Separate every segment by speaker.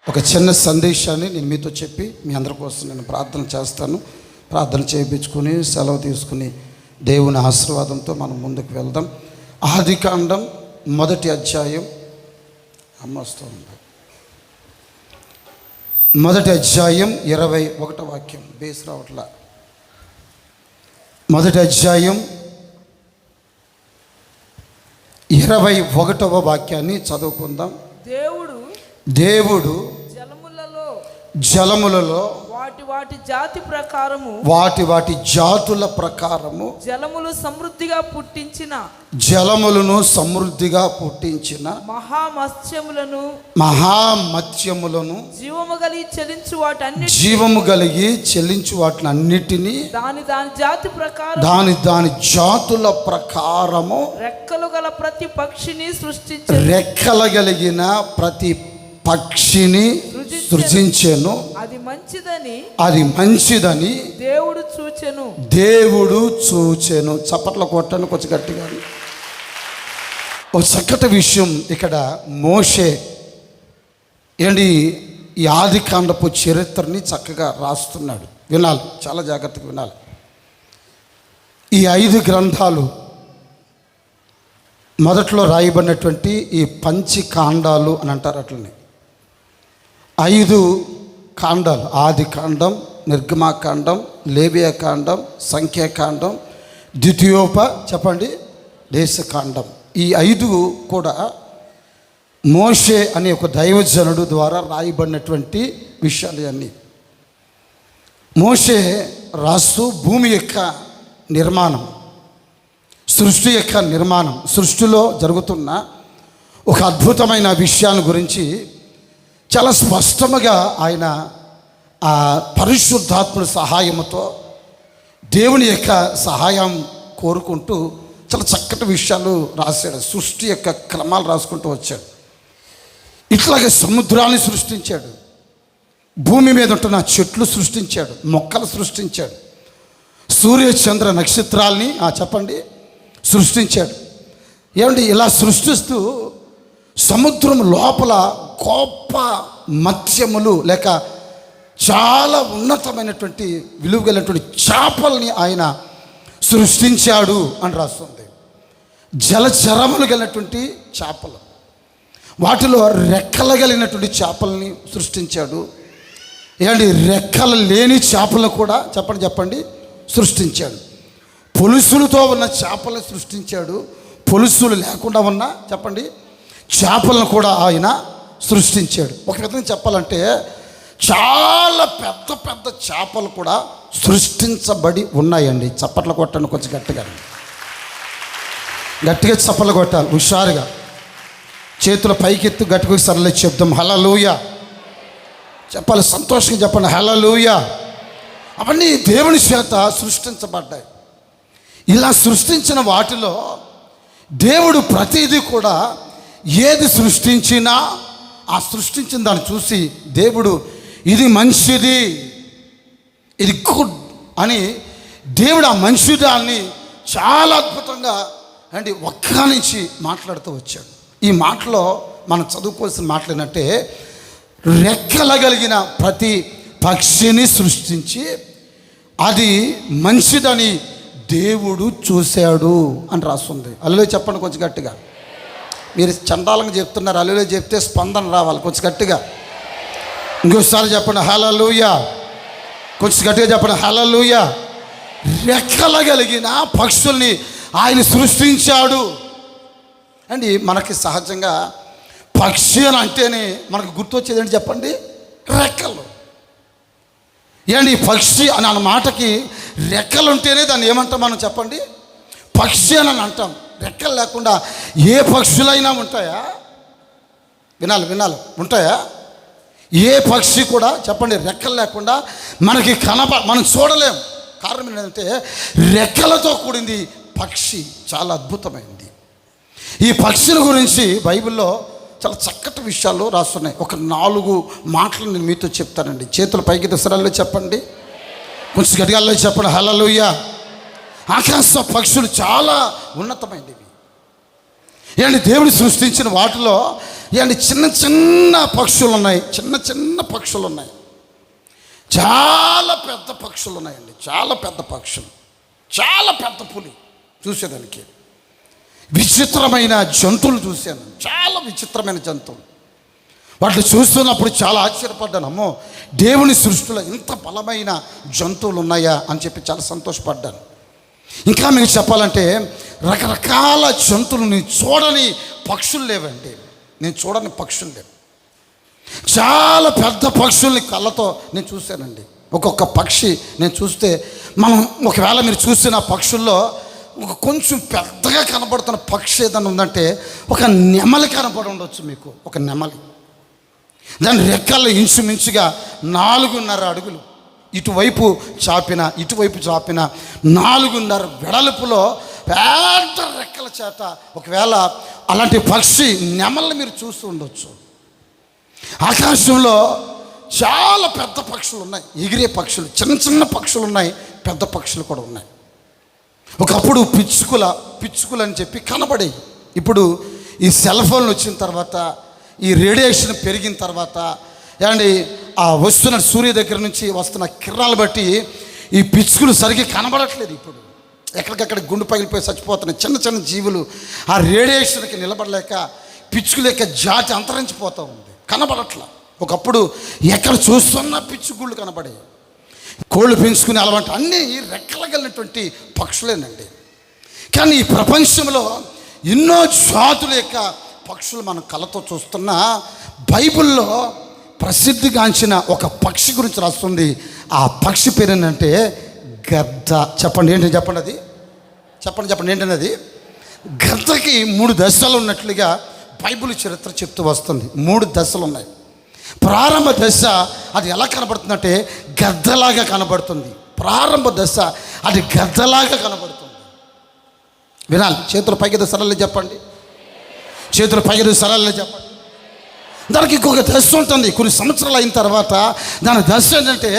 Speaker 1: ఒక చిన్న సందేశాన్ని నేను మీతో చెప్పి మీ అందరి కోసం నేను ప్రార్థన చేస్తాను. ప్రార్థన చేయించుకుని సెలవు తీసుకుని దేవుని ఆశీర్వాదంతో మనం ముందుకు వెళ్దాం. ఆదికాండం 1వ అధ్యాయం 1వ అధ్యాయం 21వ వాక్యం. బేస్ రావట్లా. 1వ అధ్యాయం 21వ వాక్యాన్ని చదువుకుందాం. దేవుడు జలములలో
Speaker 2: వాటి జాతి ప్రకారము
Speaker 1: వాటి జాతుల ప్రకారము
Speaker 2: జలములను
Speaker 1: సమృద్ధిగా పుట్టించిన మహామత్స్యములను జీవము కలిగి చెలించు వాటిని అన్నిటినీ
Speaker 2: దాని
Speaker 1: జాతుల ప్రకారము రెక్కలు కలిగిన ప్రతి పక్షిని సృజించెను. అది మంచిదని దేవుడు చూచెను. చప్పట్ల కొట్టను కొంచెం గట్టిగా. ఒక చక్కటి విషయం ఇక్కడ మోషే ఏంటి ఈ ఆదికాండపు చరిత్రని చక్కగా రాస్తున్నాడు. వినాలి, చాలా జాగ్రత్తగా వినాలి. ఈ 5 గ్రంథాలు మొదట్లో రాయబడినటువంటి ఈ పంచకాండాలు అని అంటారు. అట్లని 5 కాండాలు: ఆదికాండం, నిర్గమాకాండం, లేవియాకాండం, సంఖ్యాకాండం, దేశకాండం. ఈ 5 కూడా మోషే అనే ఒక దైవజనుడు ద్వారా రాయబడినటువంటి విషయాలు అన్నీ. మోషే రాస్తూ భూమి యొక్క నిర్మాణం, సృష్టి యొక్క నిర్మాణం, సృష్టిలో జరుగుతున్న ఒక అద్భుతమైన విషయాన్ని గురించి చాలా స్పష్టంగా ఆయన ఆ పరిశుద్ధాత్ముడి సహాయంతో దేవుని యొక్క సహాయం కోరుకుంటూ చాలా చక్కటి విషయాలు రాశాడు. సృష్టి యొక్క క్రమాలు రాసుకుంటూ వచ్చాడు. ఇట్లాగే సముద్రాన్ని సృష్టించాడు, భూమి మీద ఉంటున్న చెట్లు సృష్టించాడు, మొక్కలు సృష్టించాడు, సూర్య చంద్ర నక్షత్రాల్ని సృష్టించాడు. ఏమండి, ఇలా సృష్టిస్తూ సముద్రం లోపల గొప్ప మత్స్యములు లేక చాలా ఉన్నతమైనటువంటి విలువగలిగినటువంటి చేపల్ని ఆయన సృష్టించాడు అని రాస్తుంది. జలచరములు కలిగినటువంటి చేపలు, వాటిలో రెక్కలు కలిగినటువంటి చేపల్ని సృష్టించాడు. ఏమండి, రెక్కలు లేని చేపలను కూడా చెప్పండి సృష్టించాడు. పొలుసులతో ఉన్న చేపలను సృష్టించాడు. పొలుసులు లేకుండా ఉన్న చేపలను కూడా ఆయన సృష్టించాడు. ఒక విధంగా చెప్పాలంటే చాలా పెద్ద పెద్ద చేపలు కూడా సృష్టించబడి ఉన్నాయండి. చప్పట్లు కొట్టండి కొంచెం గట్టిగా చప్పట్లు కొట్టాలి. హుషారుగా చేతుల పైకెత్తు, గట్టిగా సరళ చెప్దాం. హల్లెలూయా చెప్పాలి, సంతోషంగా చెప్పండి. హల్లెలూయా. అవన్నీ దేవుని చేత సృష్టించబడ్డాయి. ఇలా సృష్టించిన వాటిలో దేవుడు ప్రతిదీ కూడా ఏది సృష్టించినా ఆ సృష్టించిన దాన్ని చూసి దేవుడు ఇది మంచిది, ఇది గుడ్ అని దేవుడు ఆ మంచిదాన్ని చాలా అద్భుతంగా వ్యాఖ్యానించి మాట్లాడుతూ వచ్చాడు. ఈ మాటలో మనం చదువుకోవాల్సిన మాటలు ఏంటంటే, రెక్కలగలిగిన ప్రతి పక్షిని సృష్టించి అది మంచిదని దేవుడు చూశాడు అని రాస్తుంది. అల్లు చెప్పండి కొంచెం గట్టిగా. మీరు చండాలంగా చెప్తున్నారు, అల్లులో చెప్తే స్పందన రావాలి కొంచెం గట్టిగా. ఇంకోసారి చెప్పండి హల్లెలూయా. కొంచెం గట్టిగా చెప్పండి హల్లెలూయా. రెక్కలగలిగిన పక్షుల్ని ఆయన సృష్టించాడు. అండి, మనకి సహజంగా పక్షి అని అంటేనే మనకు గుర్తొచ్చేది ఏంటి చెప్పండి? రెక్కలు. ఏంటి, పక్షి అని అన్న మాటకి రెక్కలు ఉంటేనే దాన్ని ఏమంటాం మనం చెప్పండి? పక్షి అని అంటాం. రెక్కలు లేకుండా ఏ పక్షులైనా ఉంటాయా? వినాలి ఉంటాయా? ఏ పక్షి కూడా చెప్పండి రెక్కలు లేకుండా మనకి మనం చూడలేం. కారణం ఏంటంటే రెక్కలతో కూడింది పక్షి. చాలా అద్భుతమైంది. ఈ పక్షుల గురించి బైబిల్లో చాలా చక్కటి విషయాలు రాస్తున్నాయి. ఒక 4 మాటలు నేను మీతో చెప్తానండి. చేతుల పైకి దసరాల్లో చెప్పండి, కొంచెం గడిగాల్లో చెప్పండి హల్లెలూయా. ఆకాశ పక్షులు చాలా ఉన్నతమైనవి. ఏమండి దేవుడు సృష్టించిన వాటిలో ఏమండి చిన్న చిన్న పక్షులు ఉన్నాయి, చిన్న చిన్న పక్షులు ఉన్నాయి, చాలా పెద్ద పక్షులు ఉన్నాయండి, చాలా పెద్ద పక్షులు, చాలా పెద్ద పులి చూసేదానికి. విచిత్రమైన జంతువులు చూశాను, చాలా విచిత్రమైన జంతువులు. వాటిని చూస్తున్నప్పుడు చాలా ఆశ్చర్యపడ్డాను. అమ్మో, దేవుని సృష్టిలో ఇంత బలమైన జంతువులు ఉన్నాయా అని చెప్పి చాలా సంతోషపడ్డాను. ఇంకా మీకు చెప్పాలంటే రకరకాల జంతువులు నేను చూడని పక్షులు లేవండి, నేను చూడని పక్షులు లేవు. చాలా పెద్ద పక్షుల్ని కళ్ళతో నేను చూశానండి. ఒక్కొక్క పక్షి నేను చూస్తే, మనం ఒకవేళ మీరు చూసిన పక్షుల్లో ఒక కొంచెం పెద్దగా కనబడుతున్న పక్షి ఏదైనా ఉందంటే ఒక నెమలి కనబడి ఉండొచ్చు మీకు. ఒక నెమలి, దాని రెక్కల్లో ఇంచుమించుగా 4.5 అడుగులు ఇటువైపు చాపిన 4.5 వెడల్పులో పెద్ద రెక్కల చేత ఒకవేళ అలాంటి పక్షి నెమల్ని మీరు చూస్తూ ఉండొచ్చు. ఆకాశంలో చాలా పెద్ద పక్షులు ఉన్నాయి, ఎగిరే పక్షులు, చిన్న చిన్న పక్షులు ఉన్నాయి, పెద్ద పక్షులు కూడా ఉన్నాయి. ఒకప్పుడు పిచ్చుకులు అని చెప్పి కనబడేవి. ఇప్పుడు ఈ సెల్ ఫోన్లు వచ్చిన తర్వాత, ఈ రేడియేషన్ పెరిగిన తర్వాత, ఏమండి ఆ వస్తున్న సూర్య దగ్గర నుంచి వస్తున్న కిరణాలు బట్టి ఈ పిచ్చుకులు సరిగ్గా కనబడట్లేదు. ఇప్పుడు ఎక్కడికక్కడ గుండు పగిలిపోయి చచ్చిపోతున్నాయి చిన్న చిన్న జీవులు. ఆ రేడియేషన్కి నిలబడలేక పిచ్చుకుల యొక్క జాతి అంతరించిపోతూ ఉంది, కనబడట్లా. ఒకప్పుడు ఎక్కడ చూస్తున్నా పిచ్చుగుళ్ళు కనబడేవి. కోళ్ళు పెంచుకునే అలవాటు అన్నీ రెక్కలగలిగినటువంటి పక్షులేనండి. కానీ ఈ ప్రపంచంలో ఎన్నో జాతుల యొక్క పక్షులు మనం కళ్ళతో చూస్తున్నా, బైబిల్లో ప్రసిద్ధిగాంచిన ఒక పక్షి గురించి రాస్తుంది. ఆ పక్షి పేరు ఏంటంటే గద్ద. చెప్పండి ఏంటి, చెప్పండి అది, చెప్పండి ఏంటంటే అది. గద్దకి 3 దశలు ఉన్నట్లుగా బైబిల్ చరిత్ర చెప్తూ వస్తుంది. 3 దశలు ఉన్నాయి. ప్రారంభ దశ అది ఎలా కనబడుతుందంటే గద్దలాగా కనబడుతుంది. ప్రారంభ దశ అది గద్దలాగా కనబడుతుంది. వినాలి, చేతుల పైకి సరళ చెప్పండి, చేతుల పైకి సరళ చెప్పండి. దానికి ఇంకొక దశ ఉంటుంది. కొన్ని సంవత్సరాలు అయిన తర్వాత దాని దశ ఏంటంటే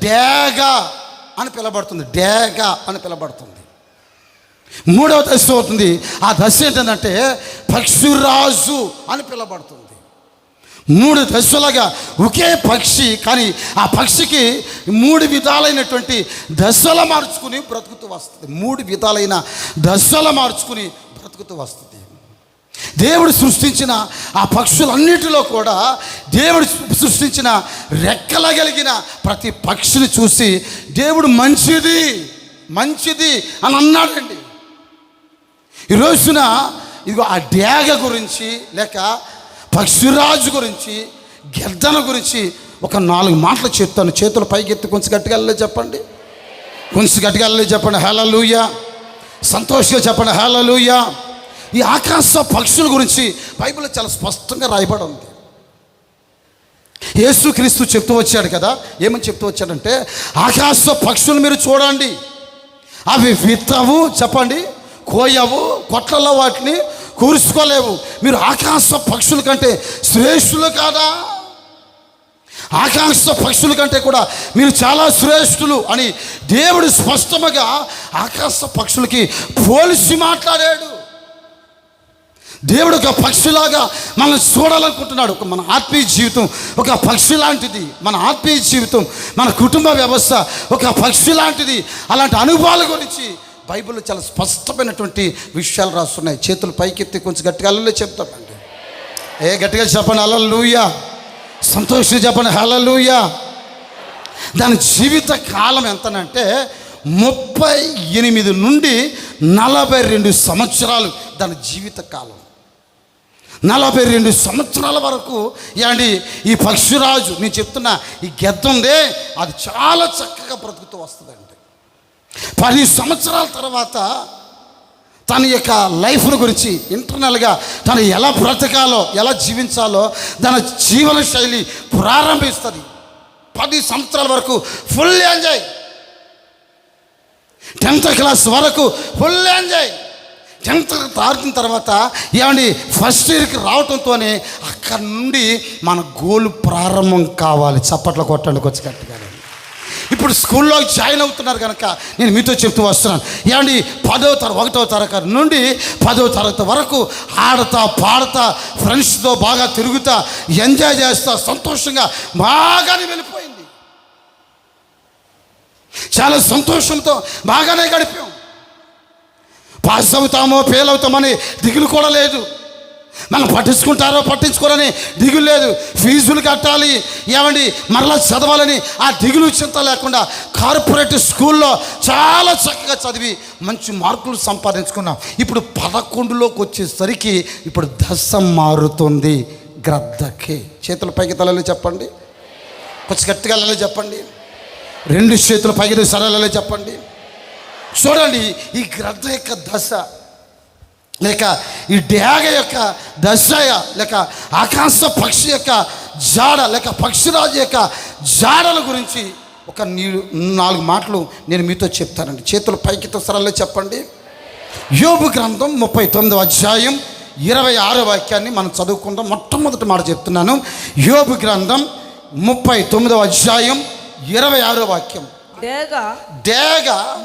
Speaker 1: డేగ అని పిలబడుతుంది, డేగ అని పిలబడుతుంది. 3వ దశ అవుతుంది. ఆ దశ ఏంటంటే పక్షిరాజు అని పిలబడుతుంది. 3 దశలుగా ఒకే పక్షి, కానీ ఆ పక్షికి 3 విధాలైనటువంటి దశలు మార్చుకుని బ్రతుకుతూ వస్తుంది. 3 విధాలైన దశలు మార్చుకుని బ్రతుకుతూ వస్తుంది. దేవుడు సృష్టించిన ఆ పక్షులన్నిటిలో కూడా దేవుడు సృష్టించిన రెక్కలగలిగిన ప్రతి పక్షిని చూసి దేవుడు మంచిది మంచిది అని అన్నాడండి. ఈ రోజున ఇదిగో ఆ డేగ గురించి లేక పక్షిరాజు గురించి, గెద్దన గురించి ఒక 4 మాటలు చెప్తాను. చేతులు పైకి ఎత్తి కొంచెం గట్టిగా వెళ్ళలేదు చెప్పండి, కొంచెం గట్టిగా వెళ్ళలేదు చెప్పండి. హల్లెలూయా, సంతోషంగా చెప్పండి హల్లెలూయా. ఈ ఆకాశ పక్షుల గురించి బైబిల్లో చాలా స్పష్టంగా రాయబడి ఉంది. యేసుక్రీస్తు చెప్తూ వచ్చాడు కదా, ఏమని చెప్తూ వచ్చాడంటే ఆకాశ పక్షులు మీరు చూడండి, అవి విత్తవు, చెప్పండి, కోయవు, కొట్లలో వాటిని కూర్చుకోలేవు, మీరు ఆకాశ పక్షుల కంటే శ్రేష్ఠులు కాదా? ఆకాశ పక్షుల కంటే కూడా మీరు చాలా శ్రేష్ఠులు అని దేవుడు స్పష్టంగా ఆకాశ పక్షులకి పోల్చి మాట్లాడాడు. దేవుడు ఒక పక్షిలాగా మనం చూడాలనుకుంటున్నాడు. మన ఆత్మీయ జీవితం ఒక పక్షి లాంటిది, మన ఆత్మీయ జీవితం, మన కుటుంబ వ్యవస్థ ఒక పక్షి లాంటిది. అలాంటి అనుభవాల గురించి బైబిల్లో చాలా స్పష్టమైనటువంటి విషయాలు రాస్తున్నాయి. చేతులు పైకెత్తి కొంచెం గట్టిగా అల్లలే చెప్తామండి. గట్టిగా చెప్పండి హల్లెలూయా, సంతోషంగా చెప్పండి హల్లెలూయా. దాని జీవిత కాలం ఎంతనంటే 38 నుండి 42 సంవత్సరాలు దాని జీవిత కాలం. 42 సంవత్సరాల వరకు ఏంటి ఈ పక్షిరాజు, నేను చెప్తున్నా ఈ గెద్ద ఉందే అది చాలా చక్కగా బ్రతుకుతూ వస్తుందండి. 10 సంవత్సరాల తర్వాత తన యొక్క లైఫ్ను గురించి ఇంటర్నల్గా తను ఎలా బ్రతకాలో, ఎలా జీవించాలో తన జీవన శైలి ప్రారంభిస్తుంది. 10 సంవత్సరాల వరకు ఫుల్ ఎంజాయ్, 10th క్లాస్ వరకు ఫుల్ ఎంజాయ్. 10th తారీఖు తర్వాత ఏమండి ఫస్ట్ ఇయర్కి రావడంతోనే అక్కడ నుండి మన గోల్ ప్రారంభం కావాలి. చప్పట్లు కొట్టండి కొంచెం గట్టిగా. ఇప్పుడు స్కూల్లో జాయిన్ అవుతున్నారు కనుక నేను మీతో చెప్తూ వస్తున్నాను. ఏమండి 1వ తరగతి నుండి 10వ తరగతి వరకు ఆడతా పాడతా ఫ్రెండ్స్తో బాగా తిరుగుతా ఎంజాయ్ చేస్తా సంతోషంగా బాగానే వెళ్ళిపోయింది. చాలా సంతోషంతో బాగానే గడిపాం. పాస్ అవుతామో ఫెయిల్ అవుతామని దిగులు కూడా లేదు. మనం పట్టించుకుంటారో పట్టించుకోరని దిగులు లేదు. ఫీజులు కట్టాలి, ఏమండి మరలా చదవాలని ఆ దిగులు చింత లేకుండా కార్పొరేట్ స్కూల్లో చాలా చక్కగా చదివి మంచి మార్కులు సంపాదించుకున్నాం. ఇప్పుడు 11లోకి వచ్చేసరికి ఇప్పుడు దశ మారుతుంది గ్రద్దకి. చేతుల పైకి తలలో చెప్పండి, కొంచెం గట్టిగా అలా చెప్పండి, 2 చేతుల పైకి సరళలో చెప్పండి. చూడండి, ఈ గ్రద్ద యొక్క దశ లేక ఈ డేగ యొక్క దశ లేక ఆకాశ పక్షి యొక్క జాడ లేక పక్షిరాజు యొక్క జాడల గురించి ఒక 4 మాటలు నేను మీతో చెప్తానండి. చేతుల పైకితో సరళ చెప్పండి. యోబు గ్రంథం 39వ అధ్యాయం 26వ వాక్యాన్ని మనం చదువుకుందాం. మొట్టమొదటి మాట చెప్తున్నాను. యోబు గ్రంథం 39వ అధ్యాయం 26వ వాక్యం. డేగ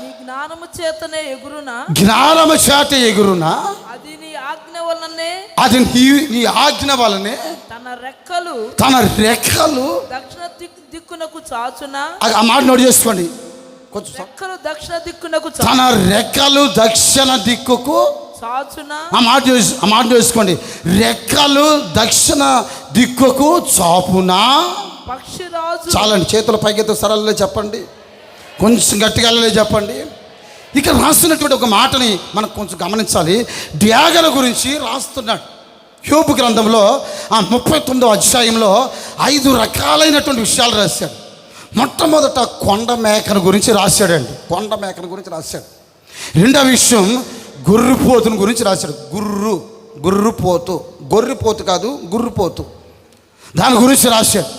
Speaker 2: నీ జ్ఞానము చేతనే ఎగురునా,
Speaker 1: జ్ఞానము చేత ఎగురునా,
Speaker 2: అది నీ ఆజ్ఞ వలనే,
Speaker 1: అది నీ ఆజ్ఞ వలనే
Speaker 2: తన రెక్కలు దక్షిణ దిక్కునకు చాచునా.
Speaker 1: ఆ మాట నోట్ చేసుకోండి కొంచెం.
Speaker 2: రెక్కలు దక్షిణ దిక్కునకు
Speaker 1: తన రెక్కలు దక్షిణ దిక్కుకు
Speaker 2: చాచునా.
Speaker 1: ఆ మాట చేసుకోండి. రెక్కలు దక్షిణ దిక్కుకు చాపునా.
Speaker 2: పక్షిరాజు
Speaker 1: చాలండి. చేతుల పైకితో సరళలో చెప్పండి, కొంచెం గట్టిగా చెప్పండి. ఇక్కడ రాస్తున్నటువంటి ఒక మాటని మనం కొంచెం గమనించాలి. డ్యాగల గురించి రాస్తున్నాడు యోబు గ్రంథంలో. ఆ 39వ అధ్యాయంలో 5 రకాలైనటువంటి విషయాలు రాశాడు. మొట్టమొదట కొండ మేకను గురించి రాశాడండి. కొండ మేకను గురించి రాశాడు. రెండవ విషయం గొర్రెపోతుని గురించి రాశాడు. గొర్రెపోతు కాదు, గుర్రుపోతు, దాని గురించి రాశాడు.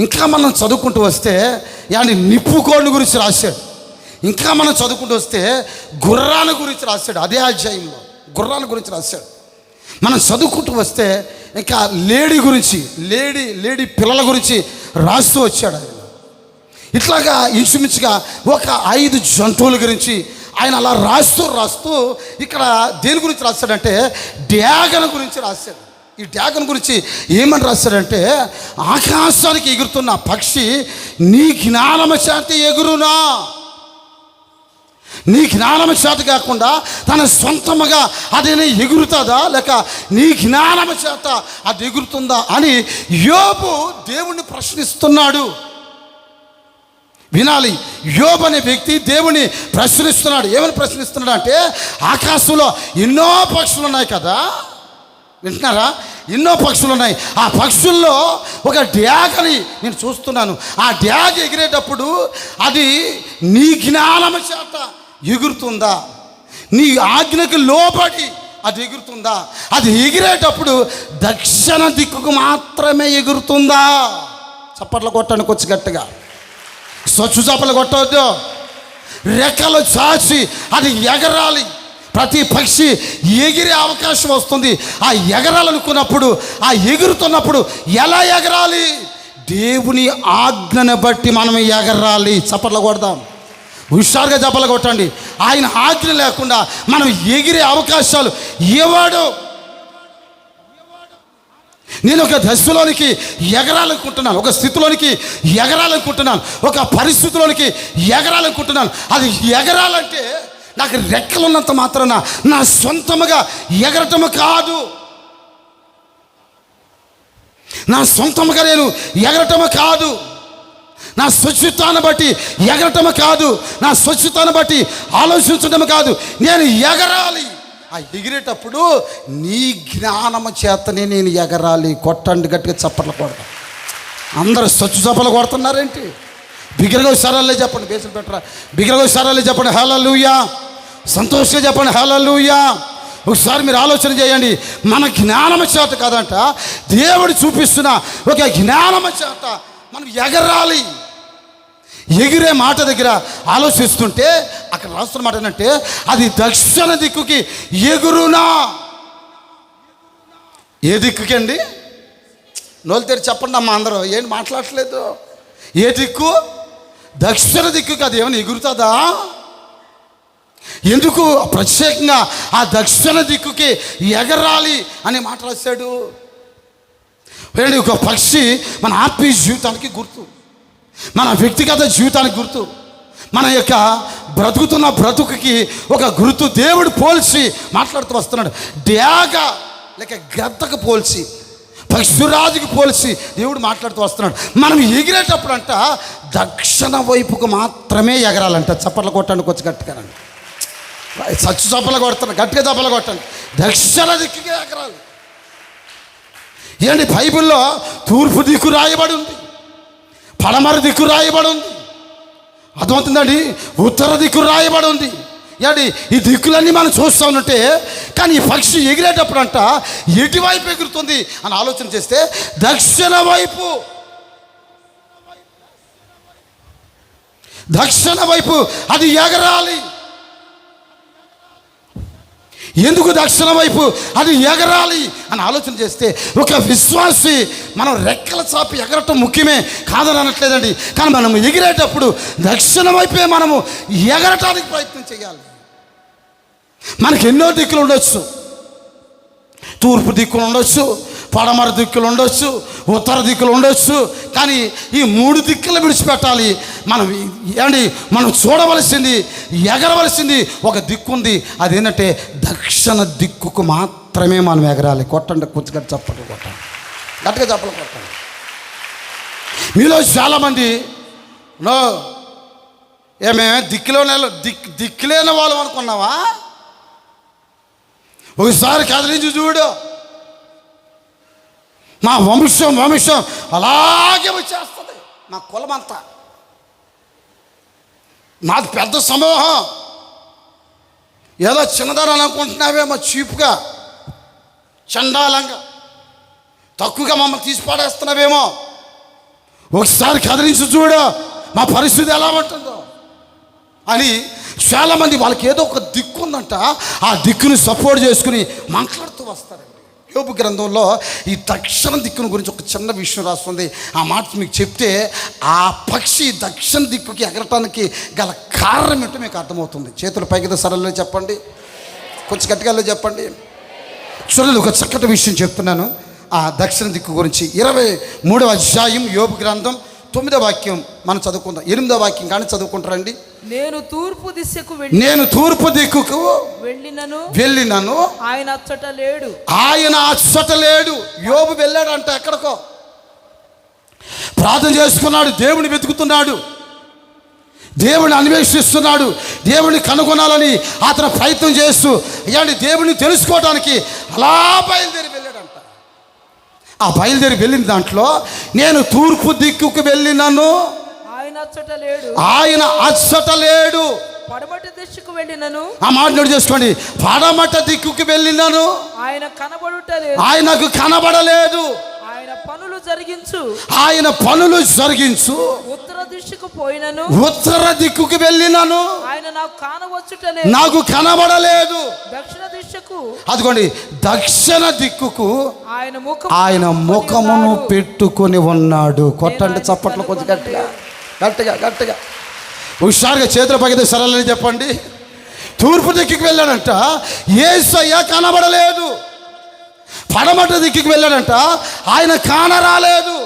Speaker 1: ఇంకా మనం చదువుకుంటూ వస్తే నిప్పుకోళ్ళ గురించి రాశాడు. ఇంకా మనం చదువుకుంటూ వస్తే గుర్రాల గురించి రాశాడు. అదే అధ్యాయంలో గుర్రాల గురించి రాశాడు. మనం చదువుకుంటూ వస్తే ఇంకా లేడీ పిల్లల గురించి రాస్తూ వచ్చాడు ఆయన. ఇట్లాగా ఇంచుమించుగా ఒక 5 జంతువుల గురించి ఆయన అలా రాస్తూ ఇక్కడ దేని గురించి రాశాడంటే డ్యాగన గురించి రాశాడు. ఈ డ్యాగన్ గురించి ఏమని రాశాడంటే, ఆకాశానికి ఎగురుతున్న పక్షి నీ జ్ఞానము చేత ఎగురునా. నీ జ్ఞానము చేత కాకుండా తన సొంతముగా అది ఎగురుతుందా లేక నీ జ్ఞానము చేత అది ఎగురుతుందా అని యోబు దేవుణ్ణి ప్రశ్నిస్తున్నాడు. వినాలి, యోబు అనే వ్యక్తి దేవుని ప్రశ్నిస్తున్నాడు. ఏమని ప్రశ్నిస్తున్నాడు అంటే, ఆకాశంలో ఎన్నో పక్షులు ఉన్నాయి కదా, వింటున్నారా? ఎన్నో పక్షులు ఉన్నాయి. ఆ పక్షుల్లో ఒక డ్యాగని నేను చూస్తున్నాను. ఆ డ్యాగ ఎగిరేటప్పుడు అది నీ జ్ఞానము చేత ఎగురుతుందా, నీ ఆజ్ఞకు లోబడి అది ఎగురుతుందా, అది ఎగిరేటప్పుడు దక్షిణ దిక్కుకు మాత్రమే ఎగురుతుందా? చప్పట్లు కొట్టడానికి వచ్చి గట్టిగా స్వచ్ఛ చప్పలు కొట్టవద్దు. రెక్కలు చాచి అది ఎగరాలి. ప్రతి పక్షి ఎగిరే అవకాశం వస్తుంది. ఆ ఎగరాలనుకున్నప్పుడు, ఆ ఎగురుతున్నప్పుడు ఎలా ఎగరాలి? దేవుని ఆజ్ఞను బట్టి మనం ఎగరాలి. చప్పట్లు కొడదాం, హుషారుగా చప్పట్లు కొట్టండి. ఆయన ఆజ్ఞ లేకుండా మనం ఎగిరే అవకాశాలు ఇవ్వడు. నేను ఒక దశలోనికి ఎగరాలనుకుంటున్నాను, ఒక స్థితిలోనికి ఎగరాలనుకుంటున్నాను, ఒక పరిస్థితిలోనికి ఎగరాలనుకుంటున్నాను. అది ఎగరాలంటే నాకు రెక్కలున్నంత మాత్రాన నా సొంతముగా ఎగరటము కాదు, నా సొంతముగా నేను ఎగరటము కాదు, నా స్వచ్ఛతాన్ని బట్టి ఎగరటము కాదు, నా స్వచ్ఛతాన్ని బట్టి ఆలోచించటము కాదు. నేను ఎగరాలి. ఆ ఎగిరేటప్పుడు నీ జ్ఞానము చేతనే నేను ఎగరాలి. కొట్టండి, గట్టిగా చప్పట్లు కొడతా. అందరూ స్వచ్ఛ చప్పలు కొడుతున్నారేంటి? బిగ్గరగా సరాలే చెప్పండి, బేసులు పెట్టరా, బిగ్గరగా సరాలే చెప్పండి. హల్లెలూయా. సంతోషంగా చెప్పండి హల్లెలూయా. ఒకసారి మీరు ఆలోచన చేయండి. మన జ్ఞానము చేత కాదంట, దేవుడు చూపిస్తున్న ఒక జ్ఞానము చేత మనం ఎగరాలి. ఎగిరే మాట దగ్గర ఆలోచిస్తుంటే అక్కడ రాస్తున్న మాట ఏంటంటే, అది దక్షిణ దిక్కుకి ఎగురునా. ఏ దిక్కుకి అండి? నోలు తెరి చెప్పండి అమ్మా అందరూ. ఏంటి మాట్లాడట్లేదు? ఏ దిక్కు? దక్షిణ దిక్కుకి అది ఏమైనా ఎగురుతుందా? ఎందుకు ప్రత్యేకంగా ఆ దక్షిణ దిక్కుకి ఎగరాలి అని మాట రాశాడు? ఒక పక్షి మన ఆత్మీయ జీవితానికి గుర్తు, మన వ్యక్తిగత జీవితానికి గుర్తు, మన యొక్క బ్రతుకుతున్న బ్రతుకుకి ఒక గుర్తు. దేవుడు పోల్చి మాట్లాడుతూ వస్తున్నాడు. డ్యాగ లేక గద్దకు పోల్చి, పక్షురాజుకి పోల్చి దేవుడు మాట్లాడుతూ వస్తున్నాడు. మనం ఎగిరేటప్పుడు అంట దక్షిణ వైపుకు మాత్రమే ఎగరాలంట. చప్పట్లు కొట్టండి, కొంచెం గట్టిగా చచ్చు చప్పలు కొడతాను, గట్టిగా చప్పలు కొట్టండి. దక్షిణ దిక్కుకే ఎగరాలి. ఏంటి బైబిల్లో తూర్పు దిక్కు రాయబడి ఉంది, పడమర దిక్కు రాయబడి ఉంది, అర్థమవుతుందండి, ఉత్తర దిక్కు రాయబడి ఉంది. ఏంటి ఈ దిక్కులన్నీ మనం చూస్తూ ఉంటే, కానీ ఈ పక్షి ఎగిరేటప్పుడు అంట ఎటువైపు ఎగురుతుంది అని ఆలోచన చేస్తే దక్షిణ వైపు, దక్షిణ వైపు అది ఎగరాలి. ఎందుకు దక్షిణ వైపు అది ఎగరాలి అని ఆలోచన చేస్తే, ఒక విశ్వాసి మనం రెక్కల చాపి ఎగరటం ముఖ్యమే కాదని అనట్లేదండి, కానీ మనం ఎగిరేటప్పుడు దక్షిణ వైపే మనము ఎగరటానికి ప్రయత్నం చేయాలి. మనకి ఎన్నో దిక్కులు ఉండొచ్చు, తూర్పు దిక్కులు ఉండొచ్చు, పడమర దిక్కులు ఉండొచ్చు, ఉత్తర దిక్కులు ఉండొచ్చు, కానీ ఈ 3 దిక్కులు విడిచిపెట్టాలి. మనం చూడవలసింది, ఎగరవలసింది ఒక దిక్కు ఉంది. అదేంటంటే దక్షిణ దిక్కుకు మాత్రమే మనం ఎగరాలి. కొట్టండి, కొంచెం చప్పట్లు కొట్టండి, గట్టిగా చప్పట్లు కొట్టండి. మీలో చాలామంది ఏమే దిక్కులేని వాళ్ళం అనుకున్నావా? ఒకసారి కదిలించి చూడు, మా వంశం అలాగే వచ్చేస్తుంది. మా కులమంతా, మాది పెద్ద సమూహం. ఏదో చిన్నదాని అనుకుంటున్నావేమో, చీపుగా, చండాలంగా, తక్కువగా మమ్మల్ని తీసి పాడేస్తున్నావేమో. ఒకసారి కదిలించి చూడు మా పరిస్థితి ఎలా ఉంటుందో అని చాలామంది వాళ్ళకి ఏదో ఒక దిక్కు ఉందంట, ఆ దిక్కుని సపోర్ట్ చేసుకుని మాట్లాడుతూ వస్తారండి. యోబు గ్రంథంలో ఈ దక్షిణ దిక్కును గురించి ఒక చిన్న విషయం రాస్తుంది. ఆ మాట మీకు చెప్తే ఆ పక్షి దక్షిణ దిక్కుకి ఎగరటానికి గల కారణం ఏంటో మీకు అర్థమవుతుంది. చేతులు పైకి సరళలో చెప్పండి, కొంచెం గట్టిగా చెప్పండి. చూడండి, ఒక చక్కటి విషయం చెప్తున్నాను ఆ దక్షిణ దిక్కు గురించి. 23వ అధ్యాయం యోబు గ్రంథం 9వ వాక్యం మనం చదువుకుందాం. 8వ వాక్యం కానీ చదువుకుంటారండి.
Speaker 2: నేను తూర్పు దిక్కుకు వెళ్ళినను ఆయన అచ్చట లేడు. యోబు వెళ్ళాడంట ఎక్కడికో, ప్రార్థన చేసుకున్నాడు, దేవుని వెతుకుతున్నాడు, దేవుని అన్వేషిస్తున్నాడు, దేవుని కనుగొనాలని అతను ప్రయత్నం చేస్తూ దేవుని తెలుసుకోవడానికి అలా బయలుదేరి వెళ్ళాడంట. ఆ బయలుదేరి వెళ్ళిన దాంట్లో నేను తూర్పు దిక్కుకు వెళ్ళినాను, ఆయన అచ్చట లేడు. పడమటి దిక్కుకు వెళ్ళినను,
Speaker 1: ఆ మాట నోట్ చేసుకోండి, పడమట దిక్కుకు వెళ్ళినాను, ఆయనకు కనబడలేదు. ఆయన పనులు జరిగించు, ఉత్తర దిక్కుకు వెళ్ళినాను, నాకు కనబడలేదు. అదిగోండి, దక్షిణ దిక్కుకు ఆయన ముఖమును పెట్టుకొని ఉన్నాడు. కొట్టండి చప్పట్లు కొంచెం గట్టిగా హుషారుగా చేతుల పగితే సరళని చెప్పండి. తూర్పు దిక్కుకి వెళ్ళాడంట, యేసయ్య కనబడలేదు. పడమట దిక్కుకి వెళ్ళాడంట, ఆయన కానరాలేదు.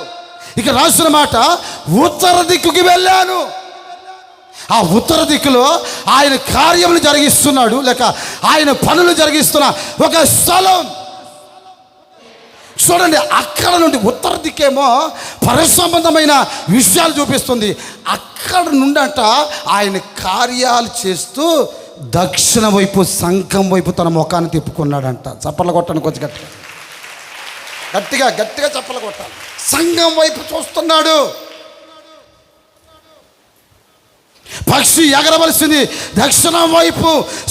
Speaker 1: ఇక రాసిన మాట, ఉత్తర దిక్కుకి వెళ్ళాను. ఆ ఉత్తర దిక్కులో ఆయన కార్యములు జరిగిస్తున్నాడు, లేక ఆయన పనులు జరిగిస్తున్న ఒక స్థలం. చూడండి, అక్కడ నుండి ఉత్తర దిక్కేమో పరసంబంధమైన విషయాలు చూపిస్తుంది. అక్కడ నుండి అంట ఆయన కార్యాలు చేస్తూ దక్షిణ వైపు, సంఘం వైపు తన ముఖాన్ని తిప్పుకున్నాడంట. చప్పలు కొట్టాను, కొంచెం గట్టిగా చప్పలు కొట్టాలి. సంఘం వైపు చూస్తున్నాడు. పక్షి ఎగరవలసింది దక్షిణం వైపు,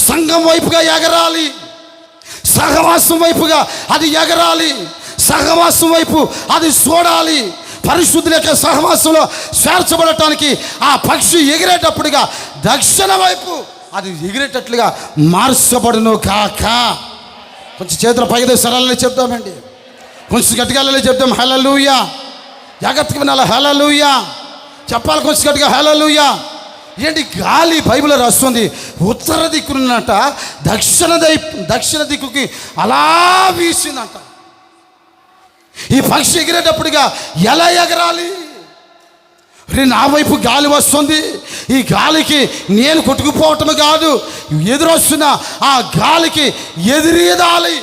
Speaker 1: సంఘం వైపుగా ఎగరాలి. సహవాసం వైపుగా అది ఎగరాలి, సహవాసం వైపు అది చూడాలి. పరిశుద్ధుల యొక్క సహవాసంలో చేర్చబడటానికి ఆ పక్షి ఎగిరేటప్పుడుగా దక్షిణ వైపు అది ఎగిరేటట్లుగా మార్చబడును కాక. కొంచెం చేతుల పైకి సరళని చెప్తామండి, కొంచెం గట్టిగా చెప్తాం. హల్లెలూయా, జాగ్రత్తగా వినాలి. హల్లెలూయా.
Speaker 2: చెప్పాలి కొంచెం గట్టిగా హల్లెలూయా. ఏంటి గాలి బైబిల్లో రాస్తుంది, ఉత్తర దిక్కునున్నట దక్షిణ దిక్కుకి అలా వీసిందంట. ఈ పక్షి ఎగిరేటప్పుడుగా ఎలా ఎగరాలి? నా వైపు గాలి వస్తుంది, ఈ గాలికి నేను కొట్టుకుపోవటం కాదు, ఎదురొస్తున్న ఆ గాలికి ఎదురీదాలి,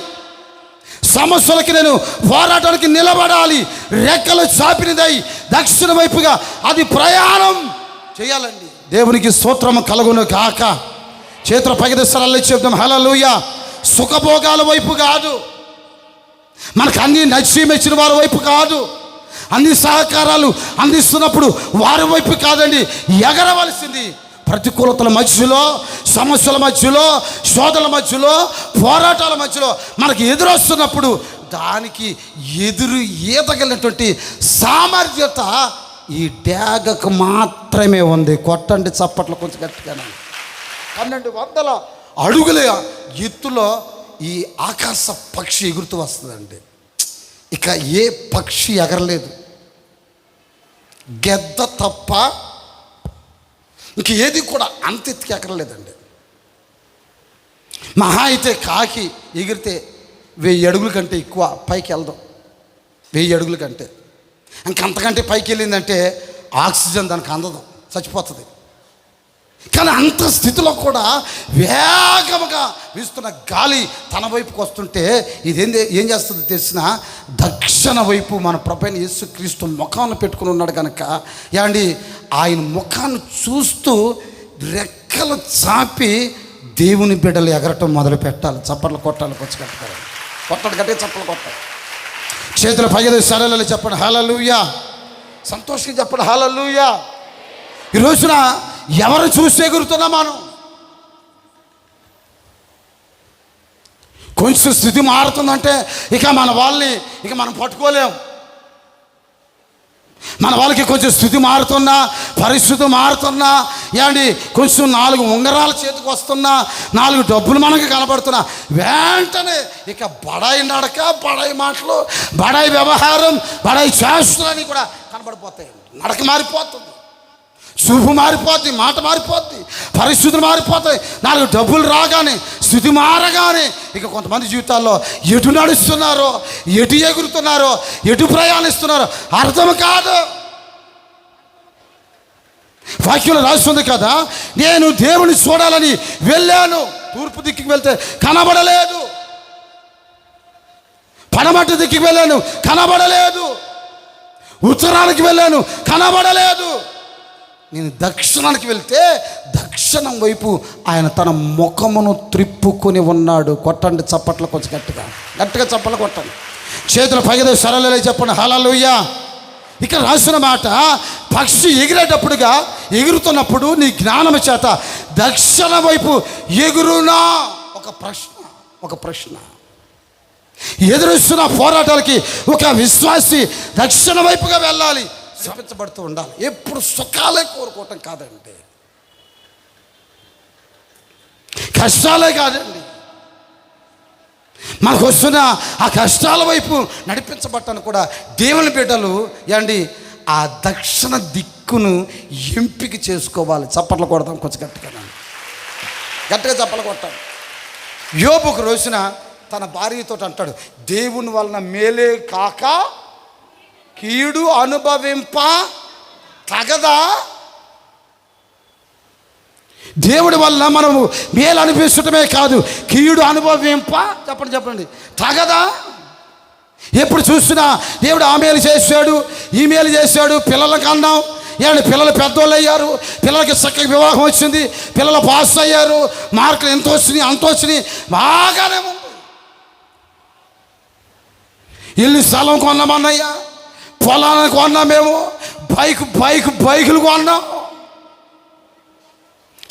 Speaker 2: సమస్యలకి నేను పోరాటానికి నిలబడాలి. రెక్కలు చాపినదై దక్షిణ వైపుగా అది ప్రయాణం చేయాలండి. దేవునికి స్తోత్రం కలుగును కాక. చేతుల పైకి చెప్తాం హల్లెలూయా. సుఖభోగాల వైపు కాదు, మనకు అన్ని నచ్చి మెచ్చిన వారి వైపు కాదు, అన్ని సహకారాలు అందిస్తున్నప్పుడు వారి వైపు కాదండి ఎగరవలసింది. ప్రతికూలతల మధ్యలో, సమస్యల మధ్యలో, శోధనల మధ్యలో, పోరాటాల మధ్యలో మనకి ఎదురొస్తున్నప్పుడు దానికి ఎదురు ఈదగలిగినటువంటి సామర్థ్యత ఈ డ్యాగకు మాత్రమే ఉంది. కొట్టండి చప్పట్లు కొంచెం గట్టిగానే. 1200 అడుగుల ఎత్తులో ఈ ఆకాశ పక్షి ఎగురుతూ వస్తుందండి. ఇక ఏ పక్షి ఎగరలేదు, గెద్ద తప్ప ఇంక ఏది కూడా అంత ఎత్తుకి ఎగరలేదండి. మహా అయితే కాకి ఎగిరితే 1000 అడుగుల కంటే ఎక్కువ పైకి వెళ్దాం. 1000 అడుగుల కంటే ఇంకంతకంటే పైకి వెళ్ళిందంటే ఆక్సిజన్ దానికి అందదు, చచ్చిపోతుంది. కానీ అంత స్థితిలో కూడా వేగముగా వీస్తున్న గాలి తన వైపుకి వస్తుంటే ఏం చేస్తుంది తెలిసిన, దక్షిణ వైపు మన ప్రభువైన యేసుక్రీస్తు ముఖాన్ని పెట్టుకుని ఉన్నాడు కనుక యాండి ఆయన ముఖాన్ని చూస్తూ రెక్కలు చాపి దేవుని బిడ్డలు ఎగరటం మొదలు పెట్టాలి. చప్పట్లు కొట్టాలి, కొంచెం కట్టుకోవాలి, కొట్టడు గట్టిగా చప్పట్లు కొట్టాలి. చేతుల పైకి సరళలు చెప్పండి హల్లెలూయా. సంతోషంగా చెప్పండి హల్లెలూయా. ఈ రోజున ఎవరు చూసి ఎగురుతున్నాం మనం? కొంచెం స్థితి మారుతుందంటే ఇక మన వాళ్ళని మనం పట్టుకోలేం. మన వాళ్ళకి కొంచెం స్థితి మారుతున్నా, పరిస్థితి మారుతున్నా, ఏంటి కొంచెం 4 ఉంగరాల చేతికి వస్తున్నా, 4 డబ్బులు మనకి కనబడుతున్నా వెంటనే ఇక బడాయి నడక, బడాయి మాటలు, బడాయి వ్యవహారం, బడాయి చేష్టలని కూడా కనబడిపోతాయి. నడక మారిపోతుంది, చూపు మారిపోద్ది, మాట మారిపోద్ది, పరిస్థితులు మారిపోతాయి. 4 డబ్బులు రాగానే, స్థితి మారగానే ఇక కొంతమంది జీవితాల్లో ఎటు నడుస్తున్నారో, ఎటు ఎగురుతున్నారో, ఎటు ప్రయాణిస్తున్నారో అర్థం కాదు. వాక్యంలో రాస్తుంది కదా, నేను దేవుని చూడాలని వెళ్ళాను, తూర్పు దిక్కుకి వెళ్తే కనబడలేదు, పడమటి దిక్కుకి వెళ్ళాను కనబడలేదు, ఉత్తరానికి వెళ్ళాను కనబడలేదు, నేను దక్షిణానికి వెళ్తే దక్షిణం వైపు ఆయన తన ముఖమును త్రిప్పుకొని ఉన్నాడు. కొట్టండి చప్పట్లు కొంచెం గట్టిగా చప్పట్లు కొట్టండి. చేతుల పైకి సరళలే చెప్పండి హల్లెలూయా. ఇక్కడ రాసిన మాట, పక్షి ఎగిరేటప్పుడుగా ఎగురుతున్నప్పుడు నీ జ్ఞానం చేత దక్షిణ వైపు ఎగురునా? ఒక ప్రశ్న ఎదురుస్తున్న పోరాటాలకి ఒక విశ్వాసి దక్షిణ వైపుగా వెళ్ళాలి, శపించబడుతూ ఉండాలి. ఎప్పుడు సుఖాలే కోరుకోవటం కాదండి, కష్టాలే కాదండి. మనకు వస్తున్న ఆ కష్టాల వైపు నడిపించబట్టాను కూడా దేవుని బిడ్డలు ఏండి ఆ దక్షిణ దిక్కును ఎంపిక చేసుకోవాలి. చప్పట్లు కొడతాం కొంచెం గట్టిగా చప్పట్లు కొట్టాలి. యోబు ఒక రోజున తన భార్యతో అంటాడు, దేవుని వలన మేలే కాక కీడు అనుభవింప తగదా? దేవుడి వల్ల మనము మేలు అనిపించటమే కాదు, కీడు అనుభవింప చెప్పండి తగదా? ఎప్పుడు చూసినా దేవుడు ఆ మేలు చేశాడు, ఈ మేలు చేశాడు, పిల్లలకు అన్నాం, పిల్లలు పెద్దోళ్ళు అయ్యారు, పిల్లలకి చక్కగా వివాహం వచ్చింది, పిల్లలు పాస్ అయ్యారు, మార్కులు ఎంత వచ్చినాయి అంత వచ్చినాయి, బాగానే ఉంది. ఇల్లు స్థలం కొన్నామన్నయ్యా, పొలాన్ని కొన్నాం, మేము బైకులు కొన్నాం,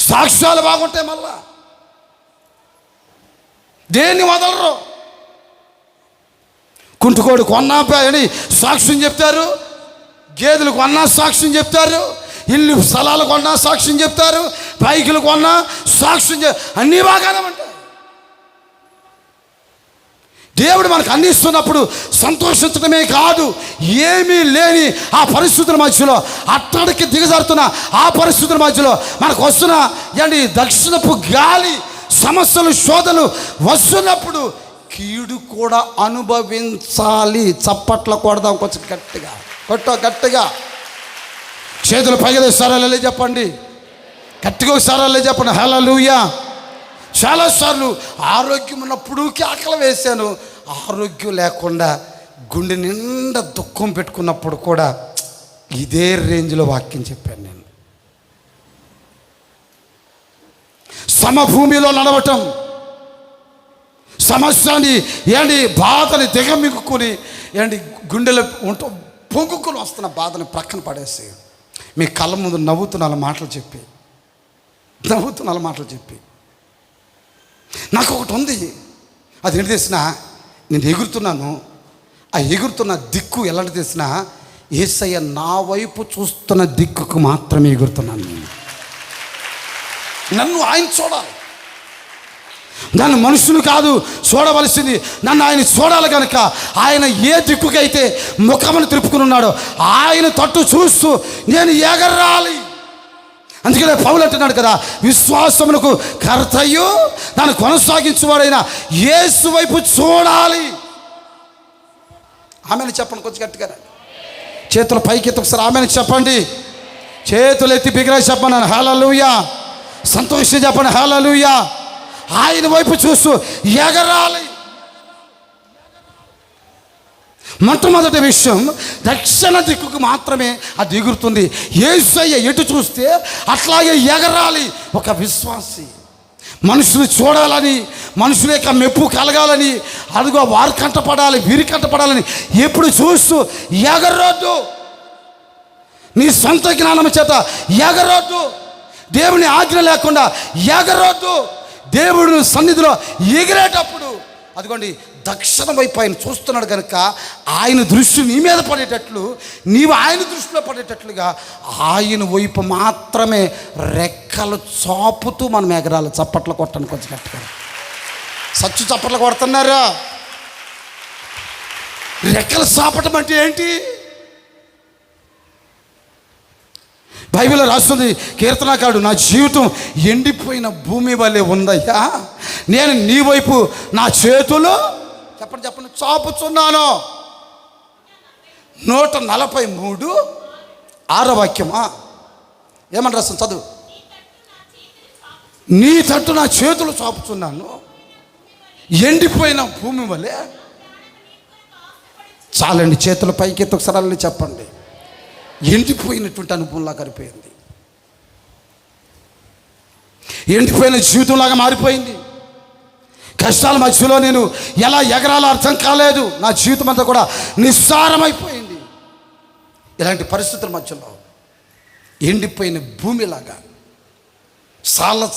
Speaker 2: సాక్ష్యాలు బాగుంటాయి. మళ్ళా దేన్ని వదలరు. కుంటుకోడు కొన్నా అని సాక్ష్యం చెప్తారు, గేదెలు కొన్నా సాక్ష్యం చెప్తారు, ఇల్లు స్థలాలు కొన్నా సాక్ష్యం చెప్తారు, బైకులు కొన్నా సాక్ష్యం అన్నీ బాగానే ఉంటాయి. దేవుడు మనకు అందిస్తున్నప్పుడు సంతోషించడమే కాదు, ఏమీ లేని ఆ పరిస్థితుల మధ్యలో, అట్టడికి దిగజారుతున్న ఆ పరిస్థితుల మధ్యలో మనకు వస్తున్న దక్షిణపు గాలి, సమస్యలు, శోధనలు వస్తున్నప్పుడు కీడు కూడా అనుభవించాలి. చప్పట్లు కొడదాం కొంచెం గట్టిగా, గట్టిగా చేతులు పైగా సరాలే చెప్పండి, గట్టిగా సరాలే చెప్పండి. హల్లెలూయా. చాలాసార్లు ఆరోగ్యం ఉన్నప్పుడు కేకలు వేశాను, ఆరోగ్యం లేకుండా గుండె నిండా దుఃఖం పెట్టుకున్నప్పుడు కూడా ఇదే రేంజ్లో వాక్యం చెప్పాను నేను. సమభూమిలో నడవటం, సమస్యని బాధని దిగమింగుకొని గుండెలో ఉంటూ పొంగుకొని వస్తున్న బాధని ప్రక్కన పడేసి మీ కళ్ళ ముందు నవ్వుతున్న మాటలు చెప్పి నాకు ఒకటి ఉంది, అది ఏంటి తెలిసిన, నేను ఎగురుతున్నాను, ఆ ఎగురుతున్న దిక్కు ఎలాంటి తెలిసిన, యేసయ్య నా వైపు చూస్తున్న దిక్కుకు మాత్రమే ఎగురుతున్నాను నేను. నన్ను ఆయన చూడాలి, నన్ను మనుషులు కాదు చూడవలసింది, నన్ను ఆయన చూడాలి కనుక ఆయన ఏ దిక్కుకైతే ముఖమును తిరుపుకుని ఉన్నాడో ఆయన తట్టు చూస్తూ నేను ఎగరాలి. అందుకనే పౌలు అంటున్నాడు కదా, విశ్వాసమునకు కర్తయు దాన్ని కొనసాగించువాడైన యేసు వైపు చూడాలి. ఆమెను చెప్పండి కొంచెం గట్టిగా, చేతులు పైకి ఎత్తి ఒకసారి ఆమెను చెప్పండి, చేతులు ఎత్తి బిగిరా చెప్పండి హల్లెలూయా. సంతోషం చెప్పండి హల్లెలూయా. ఆయన వైపు చూస్తూ ఎగరాలి. మొట్టమొదటి విషయం, దక్షిణ దిక్కుకు మాత్రమే అది ఎగురుతుంది. యేసయ్య ఎటు చూస్తే అట్లాగే ఎగరాలి. ఒక విశ్వాసి మనుషులు చూడాలని, మనుషుల యొక్క మెప్పు కలగాలని, అదిగో వారి కంటపడాలి, వీరి కంటపడాలని ఎప్పుడు చూస్తూ ఎగరొద్దు. నీ సొంత జ్ఞానం చేత ఎగరొద్దు, దేవుని ఆజ్ఞ లేకుండా ఎగరొద్దు. దేవుడు సన్నిధిలో ఎగిరేటప్పుడు అదిగోండి దక్షిణ వైపు ఆయన చూస్తున్నాడు కనుక ఆయన దృష్టి నీ మీద పడేటట్లు, నీవు ఆయన దృష్టిలో పడేటట్లుగా ఆయన వైపు మాత్రమే రెక్కలు చాపుతూ మనం ఎగరాలి. చప్పట్లు కొట్టండి కొంచెం గట్టిగా, సచ్చు చప్పట్లు కొడుతున్నారా? రెక్కలు చాపటం అంటే ఏంటి? బైబిల్లో రాస్తుంది కీర్తనకారుడు, నా జీవితం ఎండిపోయిన భూమి వలె ఉందయ్యా, నేను నీ వైపు నా చేతులు చెప్పండి చాపుచున్నాను. 143 6వ వాక్యమా ఏమని రాస్తుంది చదువు. నీ తట్టు నా చేతులు చాపుచున్నాను, ఎండిపోయిన భూమి వలె. చాలండి, చేతుల పైకి ఎత్తి ఒకసారి చెప్పండి. ఎండిపోయినటువంటి అనుభవంలా కరిపోయింది, ఎండిపోయిన జీవితంలాగా మారిపోయింది. కష్టాల మధ్యలో నేను ఎలా ఎగరాలో అర్థం కాలేదు, నా జీవితం అంతా కూడా నిస్సారమైపోయింది. ఇలాంటి పరిస్థితుల మధ్యలో ఎండిపోయిన భూమిలాగా,